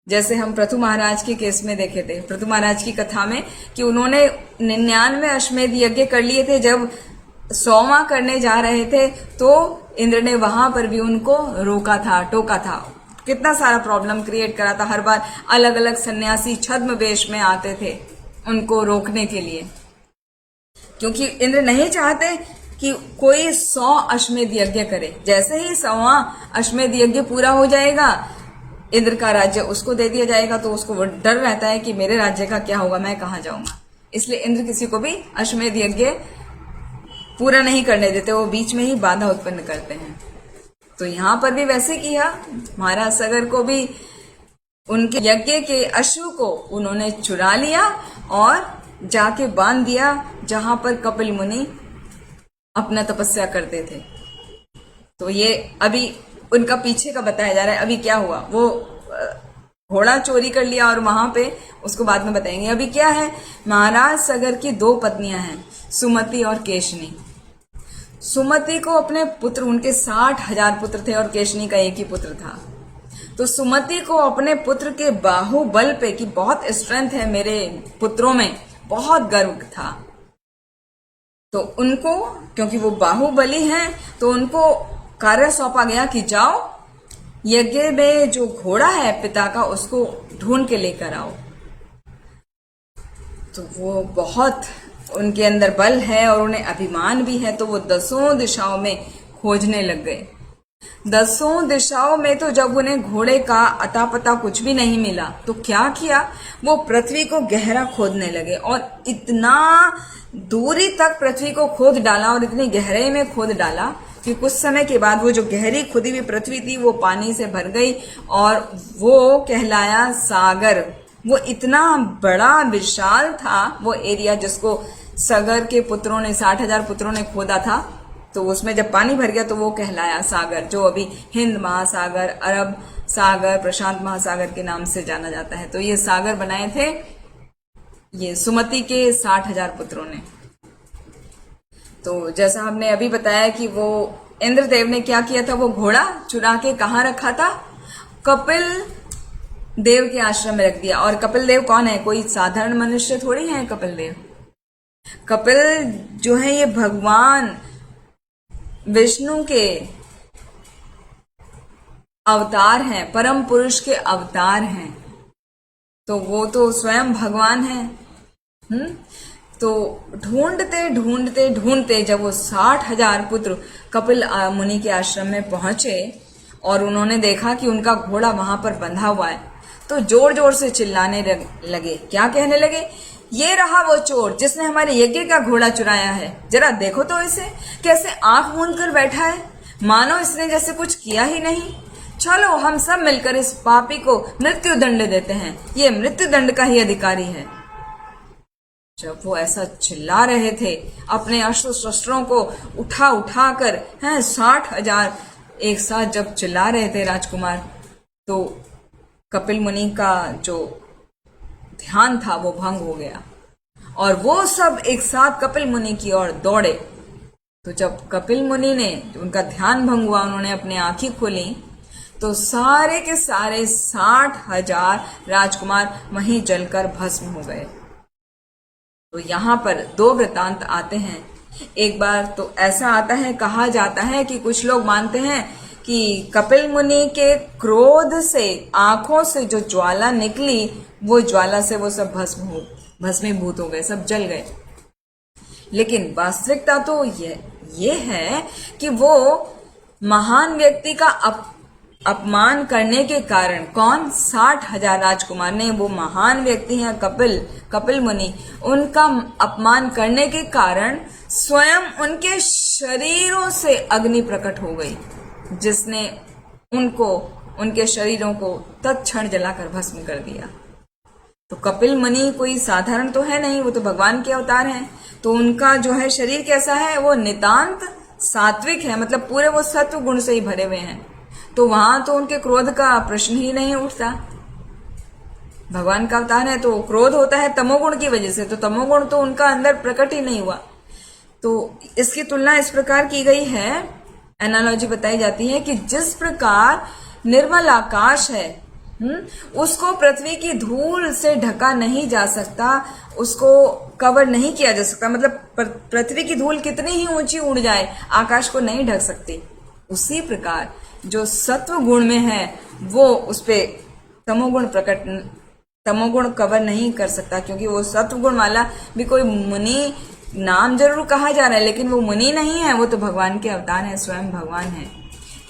S1: जैसे हम पृथु महाराज के केस में देखे थे, पृथु महाराज की कथा में, कि उन्होंने 99 अश्वमेध यज्ञ कर लिए थे। जब 100वां करने जा रहे थे तो इंद्र ने वहां पर भी उनको रोका था, टोका था, कितना सारा प्रॉब्लम क्रिएट करा था। हर बार अलग अलग सन्यासी छद्म वेश में आते थे उनको रोकने के लिए, क्योंकि इंद्र नहीं चाहते कि कोई 100 अश्वमेध यज्ञ करे। जैसे ही 100वां अश्वमेध यज्ञ पूरा हो जाएगा, इंद्र का राज्य उसको दे दिया जाएगा, तो उसको डर रहता है कि मेरे राज्य का क्या होगा, मैं कहां जाऊंगा। इसलिए इंद्र किसी को भी अश्वमेध यज्ञ पूरा नहीं करने देते, वो बीच में ही बाधा उत्पन्न करते हैं। तो यहां पर भी वैसे किया, महाराज सगर को भी उनके यज्ञ के अश्व को उन्होंने चुरा लिया और जाके बांध दिया जहां पर कपिल मुनि अपना तपस्या करते थे। तो ये अभी उनका पीछे का बताया जा रहा है। अभी क्या हुआ, वो घोड़ा चोरी कर लिया और वहां पे उसको बाद में बताएंगे। अभी क्या है, महाराज सगर की 2 पत्नियां हैं, सुमति और केशनी। सुमति को अपने पुत्र, उनके 60,000 पुत्र थे और केशनी का एक ही पुत्र था। तो सुमति को अपने पुत्र के बाहुबल पे, कि बहुत स्ट्रेंथ है मेरे पुत्रों में, बहुत गर्व था। तो उनको, क्योंकि वो बाहुबली हैं, तो उनको कार्य सौंपा गया कि जाओ यज्ञ में जो घोड़ा है पिता का, उसको ढूंढ के लेकर आओ। तो वो बहुत, उनके अंदर बल है और उन्हें अभिमान भी है, तो वो 10 दिशाओं में खोजने लग गए। 10 दिशाओं में तो जब उन्हें घोड़े का अता पता कुछ भी नहीं मिला, तो क्या किया, वो पृथ्वी को गहरा खोदने लगे और इतना दूरी तक पृथ्वी को खोद डाला और इतनी गहराई में खोद डाला कि कुछ समय के बाद वो जो गहरी खुदी हुई पृथ्वी थी वो पानी से भर गई और वो कहलाया सागर। वो इतना बड़ा विशाल था वो एरिया, जिसको सगर के पुत्रों ने, 60,000 पुत्रों ने खोदा था। तो उसमें जब पानी भर गया तो वो कहलाया सागर, जो अभी हिंद महासागर, अरब सागर, प्रशांत महासागर के नाम से जाना जाता है। तो ये सागर बनाए थे ये सुमति के 60,000 पुत्रों ने। तो जैसा हमने अभी बताया कि वो इंद्रदेव ने क्या किया था, वो घोड़ा चुरा के कहाँ रखा था, कपिल देव के आश्रम में रख दिया। और कपिल देव कौन है, कोई साधारण मनुष्य थोड़ी है कपिल देव। कपिल जो है ये भगवान विष्णु के अवतार हैं, परम पुरुष के अवतार हैं। तो वो तो स्वयं भगवान है। तो ढूंढते ढूंढते ढूंढते जब वो 60,000 पुत्र कपिल मुनि के आश्रम में पहुंचे और उन्होंने देखा कि उनका घोड़ा वहां पर बंधा हुआ है, तो जोर जोर से चिल्लाने लगे। क्या कहने लगे, ये रहा वो चोर जिसने हमारे यज्ञ का घोड़ा चुराया है। जरा देखो तो इसे, कैसे आंख मूंद कर बैठा है, मानो इसने जैसे कुछ किया ही नहीं। चलो हम सब मिलकर इस पापी को मृत्यु दंड देते हैं, ये मृत्यु दंड का ही अधिकारी है। जब वो ऐसा चिल्ला रहे थे, अपने अस्त्र शस्त्रों को उठा उठा कर, 60,000 एक साथ जब चिल्ला रहे थे राजकुमार, तो कपिल मुनि का जो ध्यान था वो भंग हो गया और वो सब एक साथ कपिल मुनि की ओर दौड़े। तो जब कपिल मुनि ने, उनका ध्यान भंग हुआ, उन्होंने अपनी आंखें खोली, तो सारे के सारे 60,000 राजकुमार वहीं जलकर भस्म हो गए। तो यहाँ पर 2 वृतांत आते हैं। एक बार तो ऐसा आता है, कहा जाता है कि कुछ लोग मानते हैं कि कपिल मुनि के क्रोध से आंखों से जो ज्वाला निकली, वो ज्वाला से वो सब भस्मीभूत हो गए, सब जल गए। लेकिन वास्तविकता तो ये है कि वो महान व्यक्ति का अपमान करने के कारण, कौन, 60,000 राजकुमार ने, वो महान व्यक्ति हैं कपिल मुनि, उनका अपमान करने के कारण स्वयं उनके शरीरों से अग्नि प्रकट हो गई, जिसने उनके शरीरों को तत्क्षण जलाकर भस्म कर दिया। तो कपिल मुनि कोई साधारण तो है नहीं, वो तो भगवान के अवतार हैं। तो उनका जो है शरीर कैसा है, वो नितांत सात्विक है, मतलब पूरे वो सत्व गुण से ही भरे हुए हैं। तो वहां तो उनके क्रोध का प्रश्न ही नहीं उठता। भगवान का अवतार है तो क्रोध होता है तमोगुण की वजह से, तो तमोगुण तो उनका अंदर प्रकट ही नहीं हुआ। तो इसकी तुलना इस प्रकार की गई है, एनालॉजी बताई जाती है कि जिस प्रकार निर्मल आकाश है उसको पृथ्वी की धूल से ढका नहीं जा सकता, उसको कवर नहीं किया जा सकता। मतलब पृथ्वी की धूल कितनी ही ऊंची उड़ जाए, आकाश को नहीं ढक सकती। उसी प्रकार जो सत्व गुण में है वो उस पे तमोगुण कवर नहीं कर सकता, क्योंकि वो सत्व गुण वाला भी कोई मुनि, नाम जरूर कहा जा रहा है लेकिन वो मुनि नहीं है, वो तो भगवान के अवतार है, स्वयं भगवान है।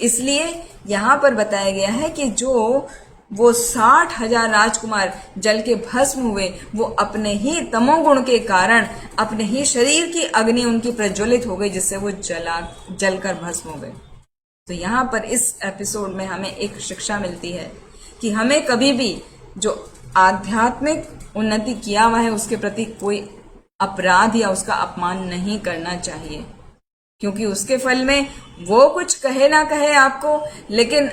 S1: इसलिए यहाँ पर बताया गया है कि जो वो 60,000 राजकुमार जल के भस्म हुए, वो अपने ही तमोगुण के कारण अपने ही शरीर की अग्नि उनकी प्रज्वलित हो गई, जिससे वो जलकर भस्म हो गए। तो यहाँ पर इस एपिसोड में हमें एक शिक्षा मिलती है कि हमें कभी भी जो आध्यात्मिक उन्नति किया हुआ है उसके प्रति कोई अपराध या उसका अपमान नहीं करना चाहिए, क्योंकि उसके फल में वो कुछ कहे ना कहे आपको, लेकिन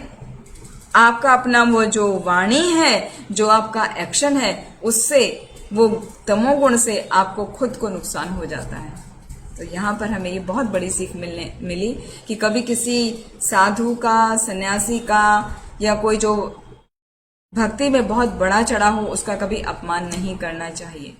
S1: आपका अपना वो जो वाणी है, जो आपका एक्शन है, उससे वो तमोगुण से आपको खुद को नुकसान हो जाता है। तो यहाँ पर हमें ये बहुत बड़ी सीख मिली कि कभी किसी साधु का, सन्यासी का या कोई जो भक्ति में बहुत बड़ा चढ़ा हो, उसका कभी अपमान नहीं करना चाहिए।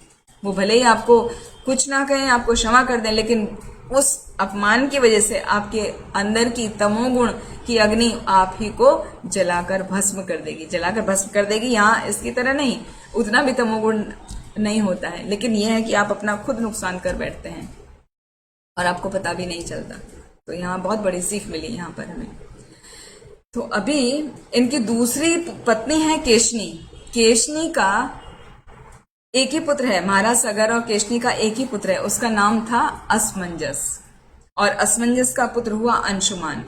S1: वो भले ही आपको कुछ ना कहें, आपको क्षमा कर दें, लेकिन उस अपमान की वजह से आपके अंदर की तमोगुण की अग्नि आप ही को जलाकर भस्म कर देगी। यहाँ इसकी तरह नहीं, उतना भी तमोगुण नहीं होता है, लेकिन यह है कि आप अपना खुद नुकसान कर बैठते हैं और आपको पता भी नहीं चलता। तो यहाँ बहुत बड़ी सीख मिली यहाँ पर हमें। तो अभी इनकी दूसरी पत्नी है केशनी। केशनी का एक ही पुत्र है, महाराज सगर और केशनी का एक ही पुत्र है, उसका नाम था असमंजस, और असमंजस का पुत्र हुआ अंशुमान।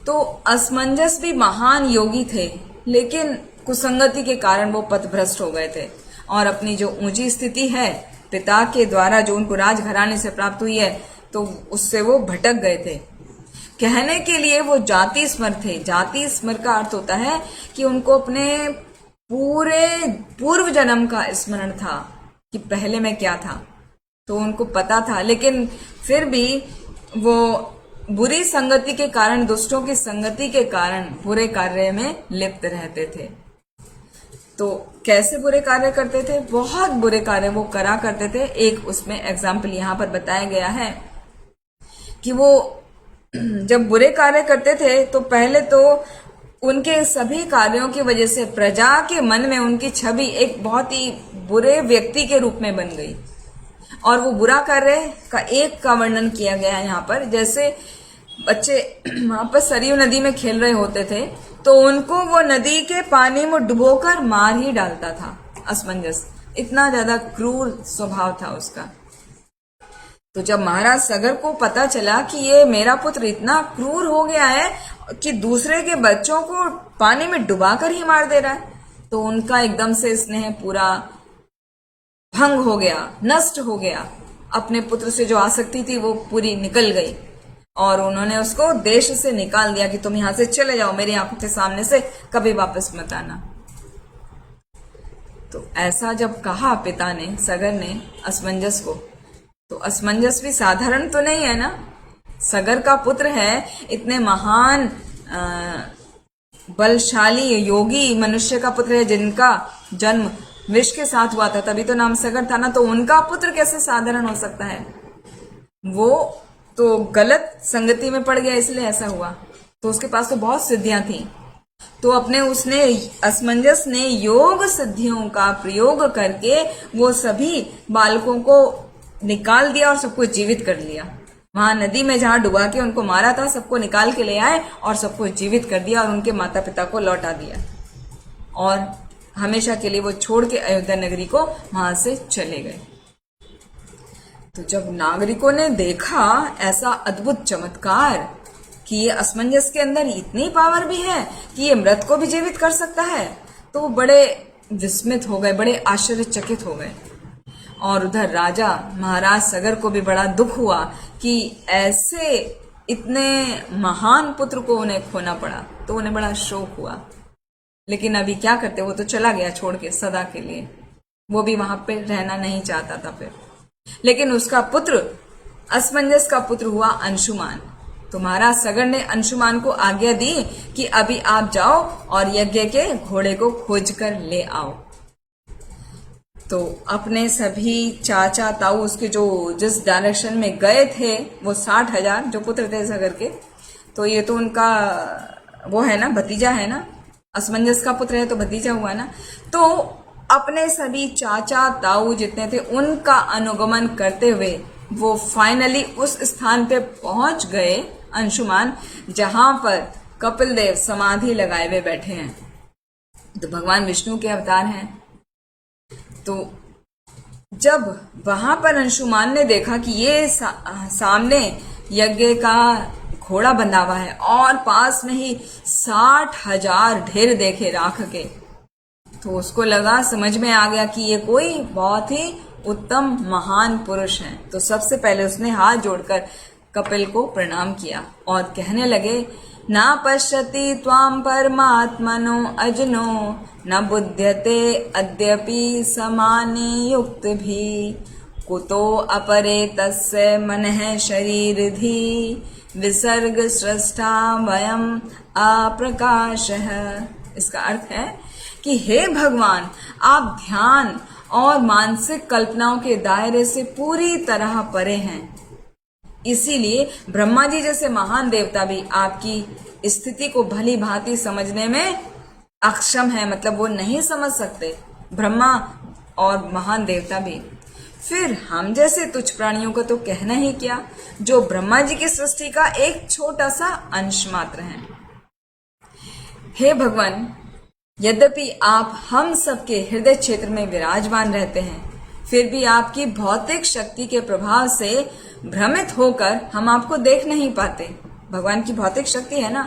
S1: तो असमंजस भी महान योगी थे, लेकिन कुसंगति के कारण वो पथभ्रष्ट हो गए थे और अपनी जो ऊंची स्थिति है पिता के द्वारा जो उनको राजघराने से प्राप्त हुई है, तो उससे वो भटक गए थे। कहने के लिए वो जाति स्मर थे। जाति स्मर का अर्थ होता है कि उनको अपने पूरे पूर्व जन्म का स्मरण था कि पहले मैं क्या था, तो उनको पता था, लेकिन फिर भी वो बुरी संगति के कारण, दुष्टों की संगति के कारण बुरे कार्य में लिप्त रहते थे। तो कैसे बुरे कार्य करते थे? बहुत बुरे कार्य वो करा करते थे। एक उसमें एग्जाम्पल यहाँ पर बताया गया है कि वो जब बुरे कार्य करते थे तो पहले तो उनके सभी कार्यों की वजह से प्रजा के मन में उनकी छवि एक बहुत ही बुरे व्यक्ति के रूप में बन गई। और वो बुरा कार्य का एक का वर्णन किया गया है यहाँ पर। जैसे बच्चे वहां पर सरयू नदी में खेल रहे होते थे, तो उनको वो नदी के पानी में डुबोकर मार ही डालता था असमंजस। इतना ज्यादा क्रूर स्वभाव था उसका। तो जब महाराज सगर को पता चला कि ये मेरा पुत्र इतना क्रूर हो गया है कि दूसरे के बच्चों को पानी में डुबाकर ही मार दे रहा है, तो उनका एकदम से स्नेह पूरा भंग हो गया, नष्ट हो गया। अपने पुत्र से जो आसक्ति थी वो पूरी निकल गई और उन्होंने उसको देश से निकाल दिया कि तुम यहां से चले जाओ, मेरी आंखों के सामने से कभी वापस मत आना। तो ऐसा जब कहा पिता ने, सगर ने असमंजस को, तो असमंजस भी साधारण तो नहीं है ना। सगर का पुत्र है, इतने महान बलशाली योगी मनुष्य का पुत्र है जिनका जन्म विष के साथ हुआ था, तभी तो नाम सगर था ना। तो उनका पुत्र कैसे साधारण हो सकता है? वो तो गलत संगति में पड़ गया, इसलिए ऐसा हुआ। तो उसके पास तो बहुत सिद्धियां थी, तो उसने असमंजस ने योग सिद्धियों का प्रयोग करके वो सभी बालकों को निकाल दिया और सबको जीवित कर लिया। वहां नदी में जहां डुबा के उनको मारा था, सबको निकाल के ले आए और सबको जीवित कर दिया और उनके माता पिता को लौटा दिया और हमेशा के लिए वो छोड़ के अयोध्या नगरी को वहां से चले गए। तो जब नागरिकों ने देखा ऐसा अद्भुत चमत्कार कि ये असमंजस के अंदर इतनी पावर भी है कि ये मृत को भी जीवित कर सकता है, तो वो बड़े विस्मित हो गए, बड़े आश्चर्यचकित हो गए। और उधर राजा महाराज सगर को भी बड़ा दुख हुआ कि ऐसे इतने महान पुत्र को उन्हें खोना पड़ा, तो उन्हें बड़ा शोक हुआ। लेकिन अभी क्या करते, वो तो चला गया छोड़ के सदा के लिए, वो भी वहां पे रहना नहीं चाहता था फिर। लेकिन उसका पुत्र, असमंजस का पुत्र हुआ अंशुमान। तो महाराज सगर ने अंशुमान को आज्ञा दी कि अभी आप जाओ और यज्ञ के घोड़े को खोज कर ले आओ। तो अपने सभी चाचा ताऊ उसके जो जिस डायरेक्शन में गए थे, वो 60,000 जो पुत्र थे सगर के, तो ये तो उनका वो है ना, भतीजा है ना, असमंजस का पुत्र है तो भतीजा हुआ ना। तो अपने सभी चाचा ताऊ जितने थे उनका अनुगमन करते हुए वो फाइनली उस स्थान पे पहुंच गए अंशुमान, जहां पर कपिल देव समाधि लगाए हुए बैठे हैं। तो भगवान विष्णु के अवतार हैं। तो जब वहां पर अंशुमान ने देखा कि ये सामने यज्ञ का घोड़ा बंधा हुआ है और पास में ही 60,000 ढेर देखे राख के, तो उसको लगा, समझ में आ गया कि ये कोई बहुत ही उत्तम महान पुरुष हैं। तो सबसे पहले उसने हाथ जोड़कर कपिल को प्रणाम किया और कहने लगे, ना पश्यति त्वां परमात्मनो अजनो न बुध्यते अद्यपि समाने युक्त भी कुतो अपरे तस्य मनः शरीरधि विसर्ग सृष्टा वयम अप्रकाशः। इसका अर्थ है कि हे भगवान, आप ध्यान और मानसिक कल्पनाओं के दायरे से पूरी तरह परे हैं। इसीलिए ब्रह्मा जी जैसे महान देवता भी आपकी स्थिति को भली भांति समझने में अक्षम है, मतलब वो नहीं समझ सकते, ब्रह्मा और महान देवता भी। फिर हम जैसे तुच्छ प्राणियों का तो कहना ही क्या, जो ब्रह्मा जी की सृष्टि का एक छोटा सा अंश मात्र है। हे भगवान, यद्यपि आप हम सबके हृदय क्षेत्र में विराजमान रहते हैं, फिर भी आपकी भौतिक शक्ति के प्रभाव से भ्रमित होकर हम आपको देख नहीं पाते। भगवान की भौतिक शक्ति है ना,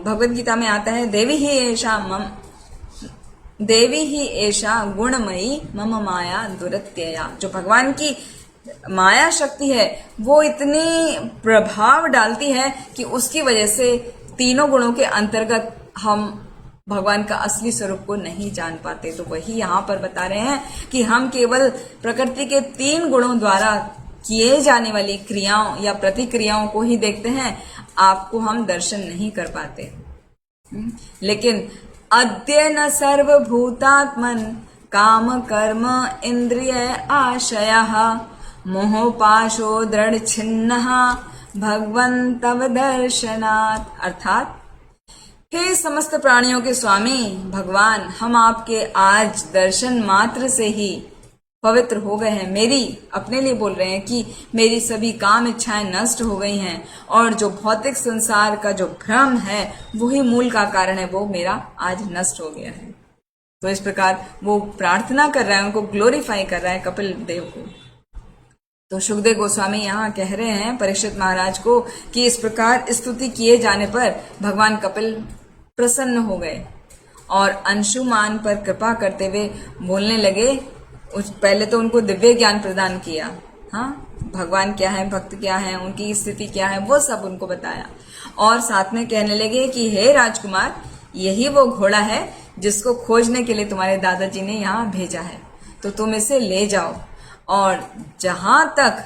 S1: भगवत गीता में आता है, देवी ही ऐशा गुणमयी मम माया दुरत्यया। जो भगवान की माया शक्ति है वो इतनी प्रभाव डालती है कि उसकी वजह से तीनों गुणों के अंतर्गत हम भगवान का असली स्वरूप को नहीं जान पाते। तो वही यहाँ पर बता रहे हैं कि हम केवल प्रकृति के 3 गुणों द्वारा किए जाने वाली क्रियाओं या प्रतिक्रियाओं को ही देखते हैं, आपको हम दर्शन नहीं कर पाते। लेकिन अद्य न सर्वभूतात्मन काम कर्म इंद्रिय आशयः मोहोपाशो दृढ़ छिन्नः भगवन् तव दर्शनात्। अर्थात, हे समस्त प्राणियों के स्वामी भगवान, हम आपके आज दर्शन मात्र से ही पवित्र हो गए हैं। मेरी अपने लिए बोल रहे हैं कि मेरी सभी काम इच्छाएं नष्ट हो गई हैं और जो भौतिक संसार का जो भ्रम है वही मूल का कारण है, वो मेरा आज नष्ट हो गया है। तो इस प्रकार वो प्रार्थना कर रहा है, उनको ग्लोरीफाई कर रहा है कपिल देव को। तो सुखदेव गोस्वामी यहाँ कह रहे हैं परीक्षित महाराज को कि इस प्रकार स्तुति किए जाने पर भगवान कपिल प्रसन्न हो गए और अंशुमान पर कृपा करते हुए बोलने लगे। पहले तो उनको दिव्य ज्ञान प्रदान किया, हाँ, भगवान क्या है, भक्त क्या है, उनकी स्थिति क्या है, वो सब उनको बताया। और साथ में कहने लगे कि हे राजकुमार, यही वो घोड़ा है जिसको खोजने के लिए तुम्हारे दादाजी ने यहाँ भेजा है, तो तुम इसे ले जाओ। और जहां तक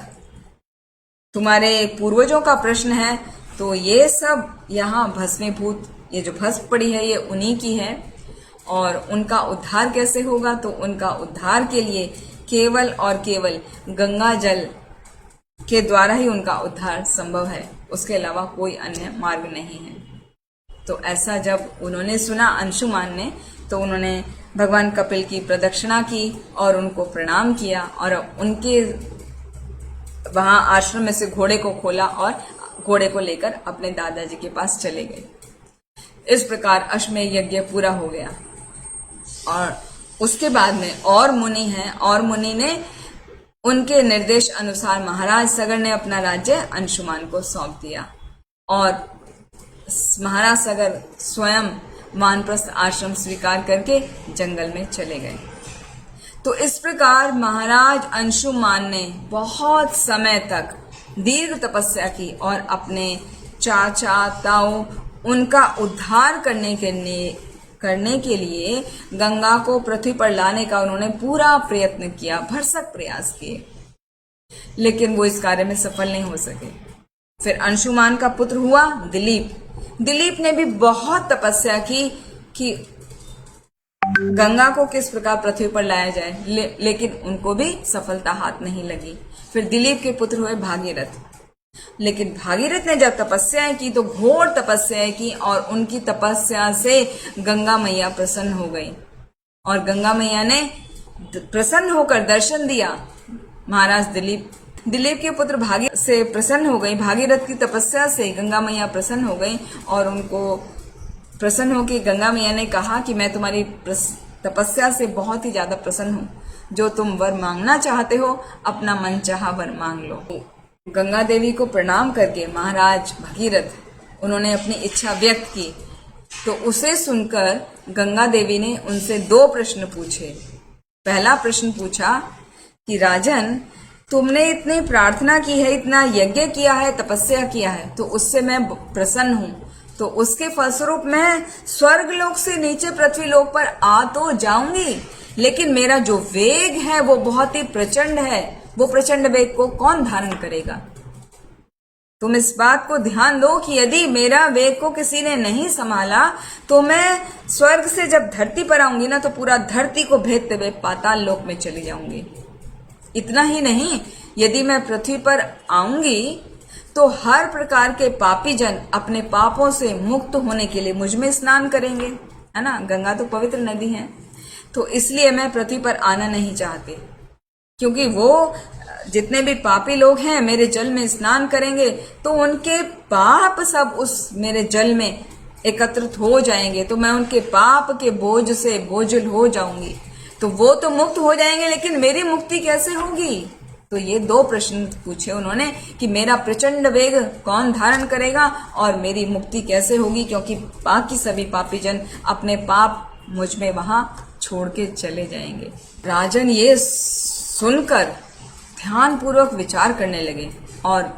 S1: तुम्हारे पूर्वजों का प्रश्न है, तो ये सब यहाँ भस्मीभूत, ये जो भस्म पड़ी है ये उन्हीं की है। और उनका उद्धार कैसे होगा, तो उनका उद्धार के लिए केवल और केवल गंगा जल के द्वारा ही उनका उद्धार संभव है, उसके अलावा कोई अन्य मार्ग नहीं है। तो ऐसा जब उन्होंने सुना अंशुमान ने, तो उन्होंने भगवान कपिल की प्रदक्षिणा की और उनको प्रणाम किया और उनके वहां आश्रम में से घोड़े को खोला और घोड़े को लेकर अपने दादाजी के पास चले गए। इस प्रकार अश्वमेध यज्ञ पूरा हो गया। और उसके बाद में और मुनि हैं, और मुनि ने उनके निर्देश अनुसार महाराज सगर ने अपना राज्य अंशुमान को सौंप दिया और महाराज सगर स्वयं वानप्रस्थ आश्रम स्वीकार करके जंगल में चले गए। तो इस प्रकार महाराज अंशुमान ने बहुत समय तक दीर्घ तपस्या की और अपने चाचा ताऊ उनका उद्धार करने के लिए गंगा को पृथ्वी पर लाने का उन्होंने पूरा प्रयत्न किया, भरसक प्रयास किए, लेकिन वो इस कार्य में सफल नहीं हो सके। फिर अंशुमान का पुत्र हुआ दिलीप। दिलीप ने भी बहुत तपस्या की कि गंगा को किस प्रकार पृथ्वी पर लाया जाए, लेकिन उनको भी सफलता हाथ नहीं लगी। फिर दिलीप के पुत्र हुए भागीरथ। लेकिन भागीरथ ने जब तपस्याएं की तो घोर तपस्याएं की, और उनकी तपस्या से गंगा मैया प्रसन्न हो गई, और गंगा मैया ने प्रसन्न होकर दर्शन दिया। महाराज दिलीप के पुत्र भागीरथ से प्रसन्न हो गई। भागीरथ की तपस्या से गंगा मैया प्रसन्न हो गई, और उनको प्रसन्न होकर गंगा मैया ने कहा कि मैं तुम्हारी तपस्या से बहुत ही ज्यादा प्रसन्न हूँ, जो तुम वर मांगना चाहते हो अपना मनचाहा वर मांग लो। गंगा देवी को प्रणाम करके महाराज भगीरथ उन्होंने अपनी इच्छा व्यक्त की। तो उसे सुनकर गंगा देवी ने उनसे 2 प्रश्न पूछे। पहला प्रश्न पूछा कि राजन, तुमने इतनी प्रार्थना की है, इतना यज्ञ किया है, तपस्या किया है, तो उससे मैं प्रसन्न हूँ, तो उसके फलस्वरूप मैं स्वर्ग लोक से नीचे पृथ्वी लोक पर आ तो जाऊंगी, लेकिन मेरा जो वेग है वो बहुत ही प्रचंड है। वो प्रचंड वेग को कौन धारण करेगा? तुम इस बात को ध्यान दो कि यदि मेरा वेग को किसी ने नहीं संभाला तो मैं स्वर्ग से जब धरती पर आऊंगी ना, तो पूरा धरती को भेदते हुए पाताल लोक में चली जाऊंगी। इतना ही नहीं, यदि मैं पृथ्वी पर आऊंगी तो हर प्रकार के पापी जन अपने पापों से मुक्त होने के लिए मुझ में स्नान करेंगे, है ना। गंगा तो पवित्र नदी है, तो इसलिए मैं पृथ्वी पर आना नहीं चाहती, क्योंकि वो जितने भी पापी लोग हैं मेरे जल में स्नान करेंगे तो उनके पाप सब उस मेरे जल में एकत्रित हो जाएंगे, तो मैं उनके पाप के बोझ से बोझल हो जाऊंगी। तो वो तो मुक्त हो जाएंगे, लेकिन मेरी मुक्ति कैसे होगी? तो ये 2 प्रश्न पूछे उन्होंने कि मेरा प्रचंड वेग कौन धारण करेगा और मेरी मुक्ति कैसे होगी, क्योंकि बाकी सभी पापी जन अपने पाप मुझ में वहां छोड़ के चले जाएंगे। राजन ये सुनकर ध्यान पूर्वक विचार करने लगे, और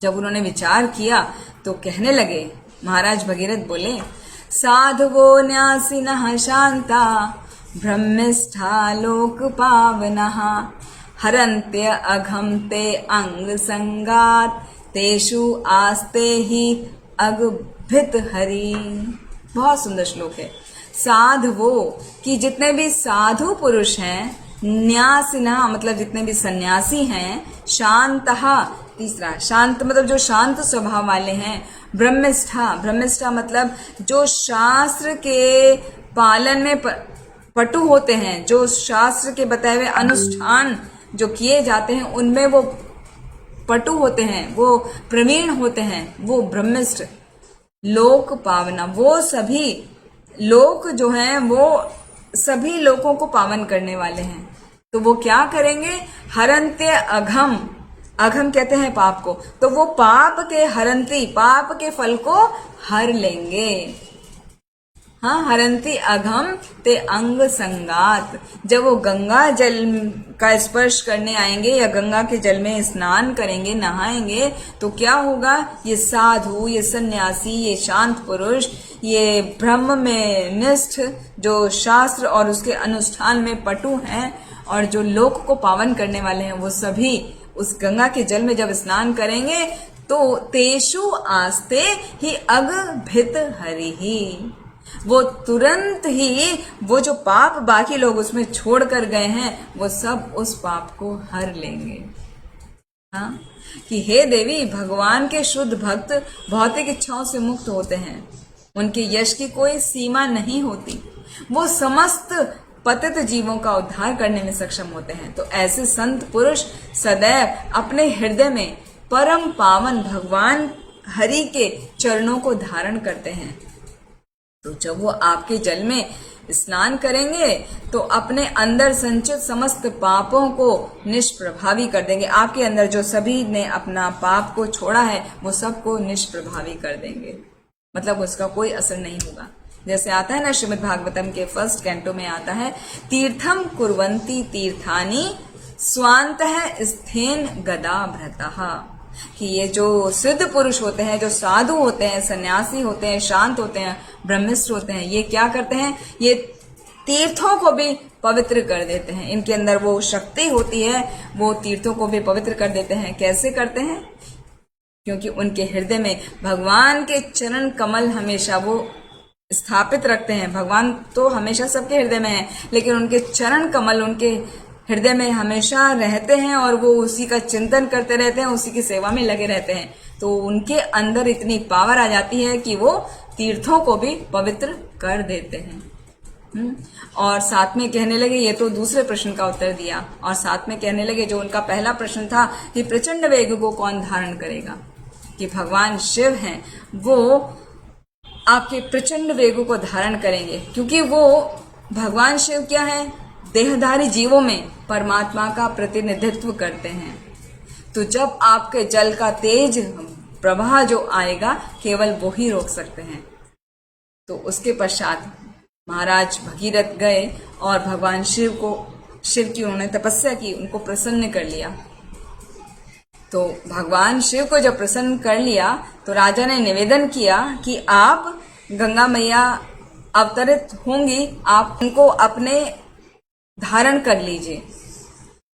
S1: जब उन्होंने विचार किया तो कहने लगे, महाराज भगीरथ बोले, साधवो न्यासिनः शांता ब्रह्मिष्ठा लोक पावनः हरन्त्य अघम ते अंग संगात तेषु आस्ते ही अगभित हरि। बहुत सुंदर श्लोक है। साधवो कि जितने भी साधु पुरुष हैं, न्यासिना मतलब जितने भी सन्यासी हैं, शांतः तीसरा शांत मतलब जो शांत स्वभाव वाले हैं, ब्रह्मिष्ठा मतलब जो शास्त्र के पालन में पटु होते हैं, जो शास्त्र के बताए हुए अनुष्ठान जो किए जाते हैं उनमें वो पटु होते हैं, वो प्रवीण होते हैं, वो ब्रह्मिष्ठ। लोक पावना, वो सभी लोक जो हैं वो सभी लोगों को पावन करने वाले हैं। तो वो क्या करेंगे? हरन्त्य अघम, अघम कहते हैं पाप को, तो वो पाप के हरंती, पाप के फल को हर लेंगे। हाँ, हरंती अघम ते अंग संगात। जब वो गंगा जल का स्पर्श करने आएंगे या गंगा के जल में स्नान करेंगे, नहाएंगे, तो क्या होगा? ये साधु, ये सन्यासी, ये शांत पुरुष, ये ब्रह्म में निष्ठ, जो शास्त्र और उसके अनुष्ठान में पटु हैं और जो लोक को पावन करने वाले हैं, वो सभी उस गंगा के जल में जब स्नान करेंगे तो तेषु आस्ते ही अगभित हरिहि, वो तुरंत ही वो जो पाप बाकी लोग उसमें छोड़ कर गए हैं वो सब उस पाप को हर लेंगे। हाँ, कि हे देवी, भगवान के शुद्ध भक्त भौतिक इच्छाओं से मुक्त होते हैं, उनके यश की कोई सीमा नहीं होती, वो समस्त पतित जीवों का उद्धार करने में सक्षम होते हैं। तो ऐसे संत पुरुष सदैव अपने हृदय में परम पावन भगवान हरि के चरणों को धारण करते हैं। तो जब वो आपके जल में स्नान करेंगे तो अपने अंदर संचित समस्त पापों को निष्प्रभावी कर देंगे। आपके अंदर जो सभी ने अपना पाप को छोड़ा है वो सबको निष्प्रभावी कर देंगे, मतलब उसका कोई असर नहीं होगा। जैसे आता है ना, श्रीमद् भागवतम के 1st कैंटो में आता है, तीर्थम कुर्वन्ति तीर्थानि स्वान्तः स्थेन गदा भृतः, कि ये जो सिद्ध पुरुष होते हैं, जो साधु होते हैं, सन्यासी होते हैं, शांत होते हैं, ब्रह्मिष्ठ होते हैं, ये क्या करते हैं? ये तीर्थों को भी पवित्र कर देते हैं। इनके अंदर वो शक्ति होती है, वो तीर्थों को भी पवित्र कर देते हैं। कैसे करते हैं? क्योंकि उनके हृदय में भगवान के चरण कमल हमेशा वो स्थापित रखते हैं। भगवान तो हमेशा सबके हृदय में है, लेकिन उनके चरण कमल उनके हृदय में हमेशा रहते हैं और वो उसी का चिंतन करते रहते हैं, उसी की सेवा में लगे रहते हैं। तो उनके अंदर इतनी पावर आ जाती है कि वो तीर्थों को भी पवित्र कर देते हैं। और साथ में कहने लगे, ये तो दूसरे प्रश्न का उत्तर दिया, और साथ में कहने लगे जो उनका पहला प्रश्न था कि प्रचंड वेग को कौन धारण करेगा, कि भगवान शिव हैं, वो आपके प्रचंड वेगों को धारण करेंगे, क्योंकि वो भगवान शिव क्या है, देहधारी जीवों में परमात्मा का प्रतिनिधित्व करते हैं। तो जब आपके जल का तेज प्रवाह जो आएगा, केवल वो ही रोक सकते हैं। तो उसके पश्चात महाराज भगीरथ गए और भगवान शिव की उन्होंने तपस्या की, उनको प्रसन्न कर लिया। तो भगवान शिव को जब प्रसन्न कर लिया तो राजा ने निवेदन किया कि आप गंगा मैया अवतरित होंगी, आप उनको अपने धारण कर लीजिए।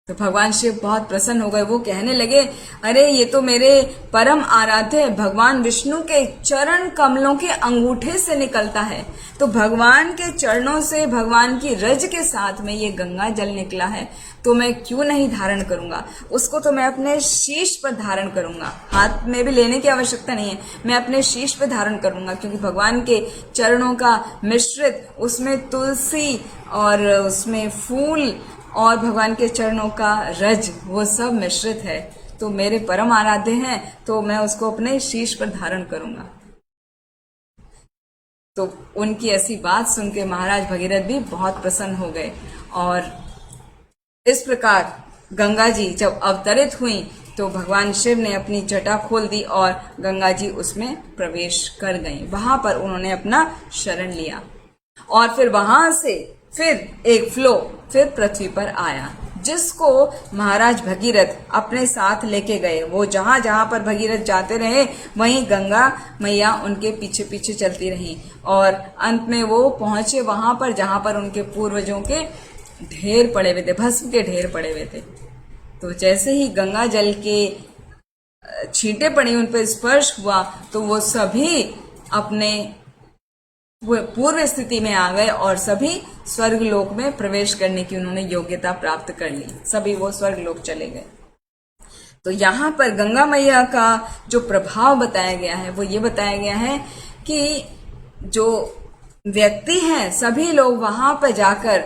S1: तो भगवान शिव बहुत प्रसन्न हो गए। वो कहने लगे, अरे ये तो मेरे परम आराध्य भगवान विष्णु के चरण कमलों के अंगूठे से निकलता है। तो भगवान के चरणों से, भगवान की रज के साथ में ये गंगा जल निकला है, तो मैं क्यों नहीं धारण करूंगा उसको। तो मैं अपने शीश पर धारण करूंगा, हाथ में भी लेने की आवश्यकता नहीं है, मैं अपने शीश पर धारण करूंगा, क्योंकि भगवान के चरणों का मिश्रित, उसमें तुलसी और उसमें फूल और भगवान के चरणों का रज, वो सब मिश्रित है। तो मेरे परम आराध्य हैं, तो मैं उसको अपने शीश पर धारण करूंगा। तो उनकी ऐसी बात सुन के महाराज भगीरथ भी बहुत प्रसन्न हो गए। और इस प्रकार गंगा जी जब अवतरित हुई तो भगवान शिव ने अपनी जटा खोल दी और गंगा जी उसमें प्रवेश कर गई। वहां पर उन्होंने अपना शरण लिया और फिर वहां से फिर एक फ्लो फिर पृथ्वी पर आया, जिसको महाराज भगीरथ अपने साथ लेके गए। वो जहां जहां पर भगीरथ जाते रहे, वहीं गंगा मैया उनके पीछे पीछे चलती रही और अंत में वो पहुंचे वहां पर जहां पर उनके पूर्वजों के ढेर पड़े हुए थे, भस्म के ढेर पड़े हुए थे। तो जैसे ही गंगा जल के छींटे पड़ी, उन पर स्पर्श हुआ, तो वो सभी अपने पूर्व स्थिति में आ गए और सभी स्वर्ग लोक में प्रवेश करने की उन्होंने योग्यता प्राप्त कर ली। सभी वो स्वर्ग लोक चले गए। तो यहाँ पर गंगा मैया का जो प्रभाव बताया गया है, वो ये बताया गया है कि जो व्यक्ति हैं, सभी लोग वहां पर जाकर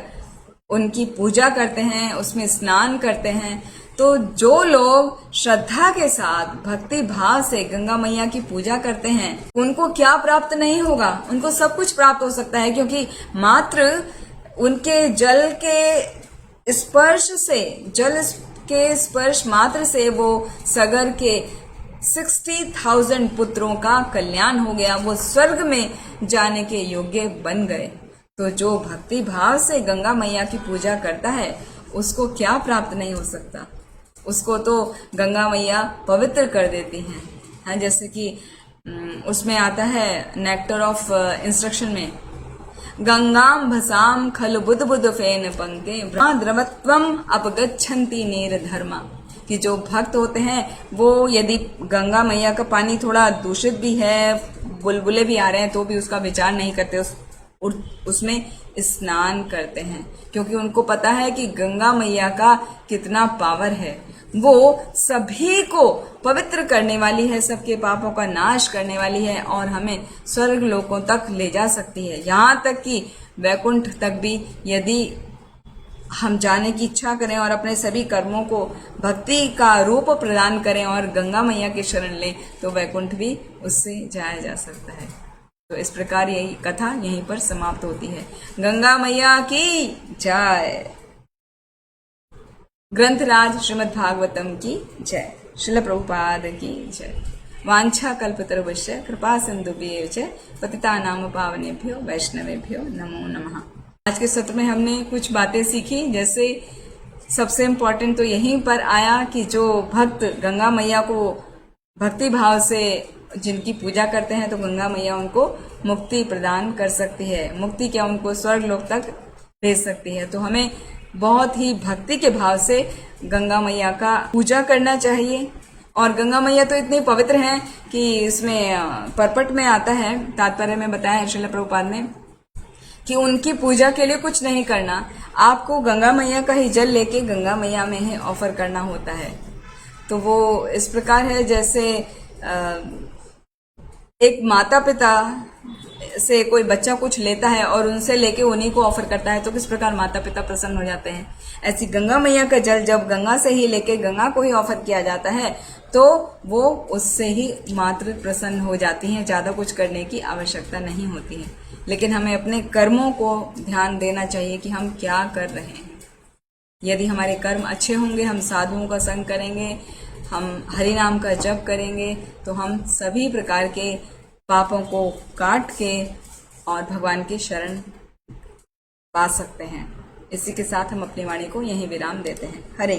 S1: उनकी पूजा करते हैं, उसमें स्नान करते हैं। तो जो लोग श्रद्धा के साथ भक्ति भाव से गंगा मैया की पूजा करते हैं, उनको क्या प्राप्त नहीं होगा, उनको सब कुछ प्राप्त हो सकता है, क्योंकि मात्र उनके जल के स्पर्श से, जल के स्पर्श मात्र से वो सगर के 60,000 पुत्रों का कल्याण हो गया, वो स्वर्ग में जाने के योग्य बन गए। तो जो भक्ति भाव से गंगा मैया की पूजा करता है, उसको क्या प्राप्त नहीं हो सकता, उसको तो गंगा मैया पवित्र कर देती हैं। हाँ, जैसे कि उसमें आता है नेक्टर ऑफ इंस्ट्रक्शन में, गंगाम भसाम खलु बुध बुध फेन पंके द्रवत्वम अपगच्छन्ति नीर धर्मा, कि जो भक्त होते हैं वो यदि गंगा मैया का पानी थोड़ा दूषित भी है, बुलबुले भी आ रहे हैं, तो भी उसका विचार नहीं करते, उसमें स्नान करते हैं, क्योंकि उनको पता है कि गंगा मैया का कितना पावर है। वो सभी को पवित्र करने वाली है, सबके पापों का नाश करने वाली है और हमें स्वर्ग लोकों तक ले जा सकती है। यहाँ तक कि वैकुंठ तक भी यदि हम जाने की इच्छा करें और अपने सभी कर्मों को भक्ति का रूप प्रदान करें और गंगा मैया की शरण लें, तो वैकुंठ भी उससे जाया जा सकता है। तो इस प्रकार यही कथा यहीं पर समाप्त होती है। गंगा मैया की जय। ग्रंथराज श्रीमद् भागवतम की जय। श्रील प्रभुपाद की जय। वांछा कल्पतरुभ्यश्च कृपा सिंधुभ्येव च पतितानां पावनेभ्यो वैष्णवेभ्यो नमो नमः। आज के सत्र में हमने कुछ बातें सीखी, जैसे सबसे इम्पोर्टेंट तो यहीं पर आया कि जो भक्त गंगा मैया को भक्ति भाव से जिनकी पूजा करते हैं, तो गंगा मैया उनको मुक्ति प्रदान कर सकती है। मुक्ति क्या, उनको स्वर्ग लोक तक भेज सकती है। तो हमें बहुत ही भक्ति के भाव से गंगा मैया का पूजा करना चाहिए और गंगा मैया तो इतनी पवित्र हैं कि इसमें परपट में आता है, तात्पर्य में बताया है श्रील प्रभुपाद ने कि उनकी पूजा के लिए कुछ नहीं करना, आपको गंगा मैया का ही जल लेके गंगा मैया में ही ऑफर करना होता है। तो वो इस प्रकार है जैसे एक माता पिता से कोई बच्चा कुछ लेता है और उनसे लेके उन्हीं को ऑफर करता है, तो किस प्रकार माता पिता प्रसन्न हो जाते हैं। ऐसी गंगा मैया का जल जब गंगा से ही लेके गंगा को ही ऑफर किया जाता है तो वो उससे ही मात्र प्रसन्न हो जाती हैं, ज्यादा कुछ करने की आवश्यकता नहीं होती है। लेकिन हमें अपने कर्मों को ध्यान देना चाहिए कि हम क्या कर रहे हैं। यदि हमारे कर्म अच्छे होंगे, हम साधुओं का संग करेंगे, हम हरि नाम का जप करेंगे, तो हम सभी प्रकार के पापों को काट के और भगवान की शरण पा सकते हैं। इसी के साथ हम अपनी वाणी को यहीं विराम देते हैं। हरे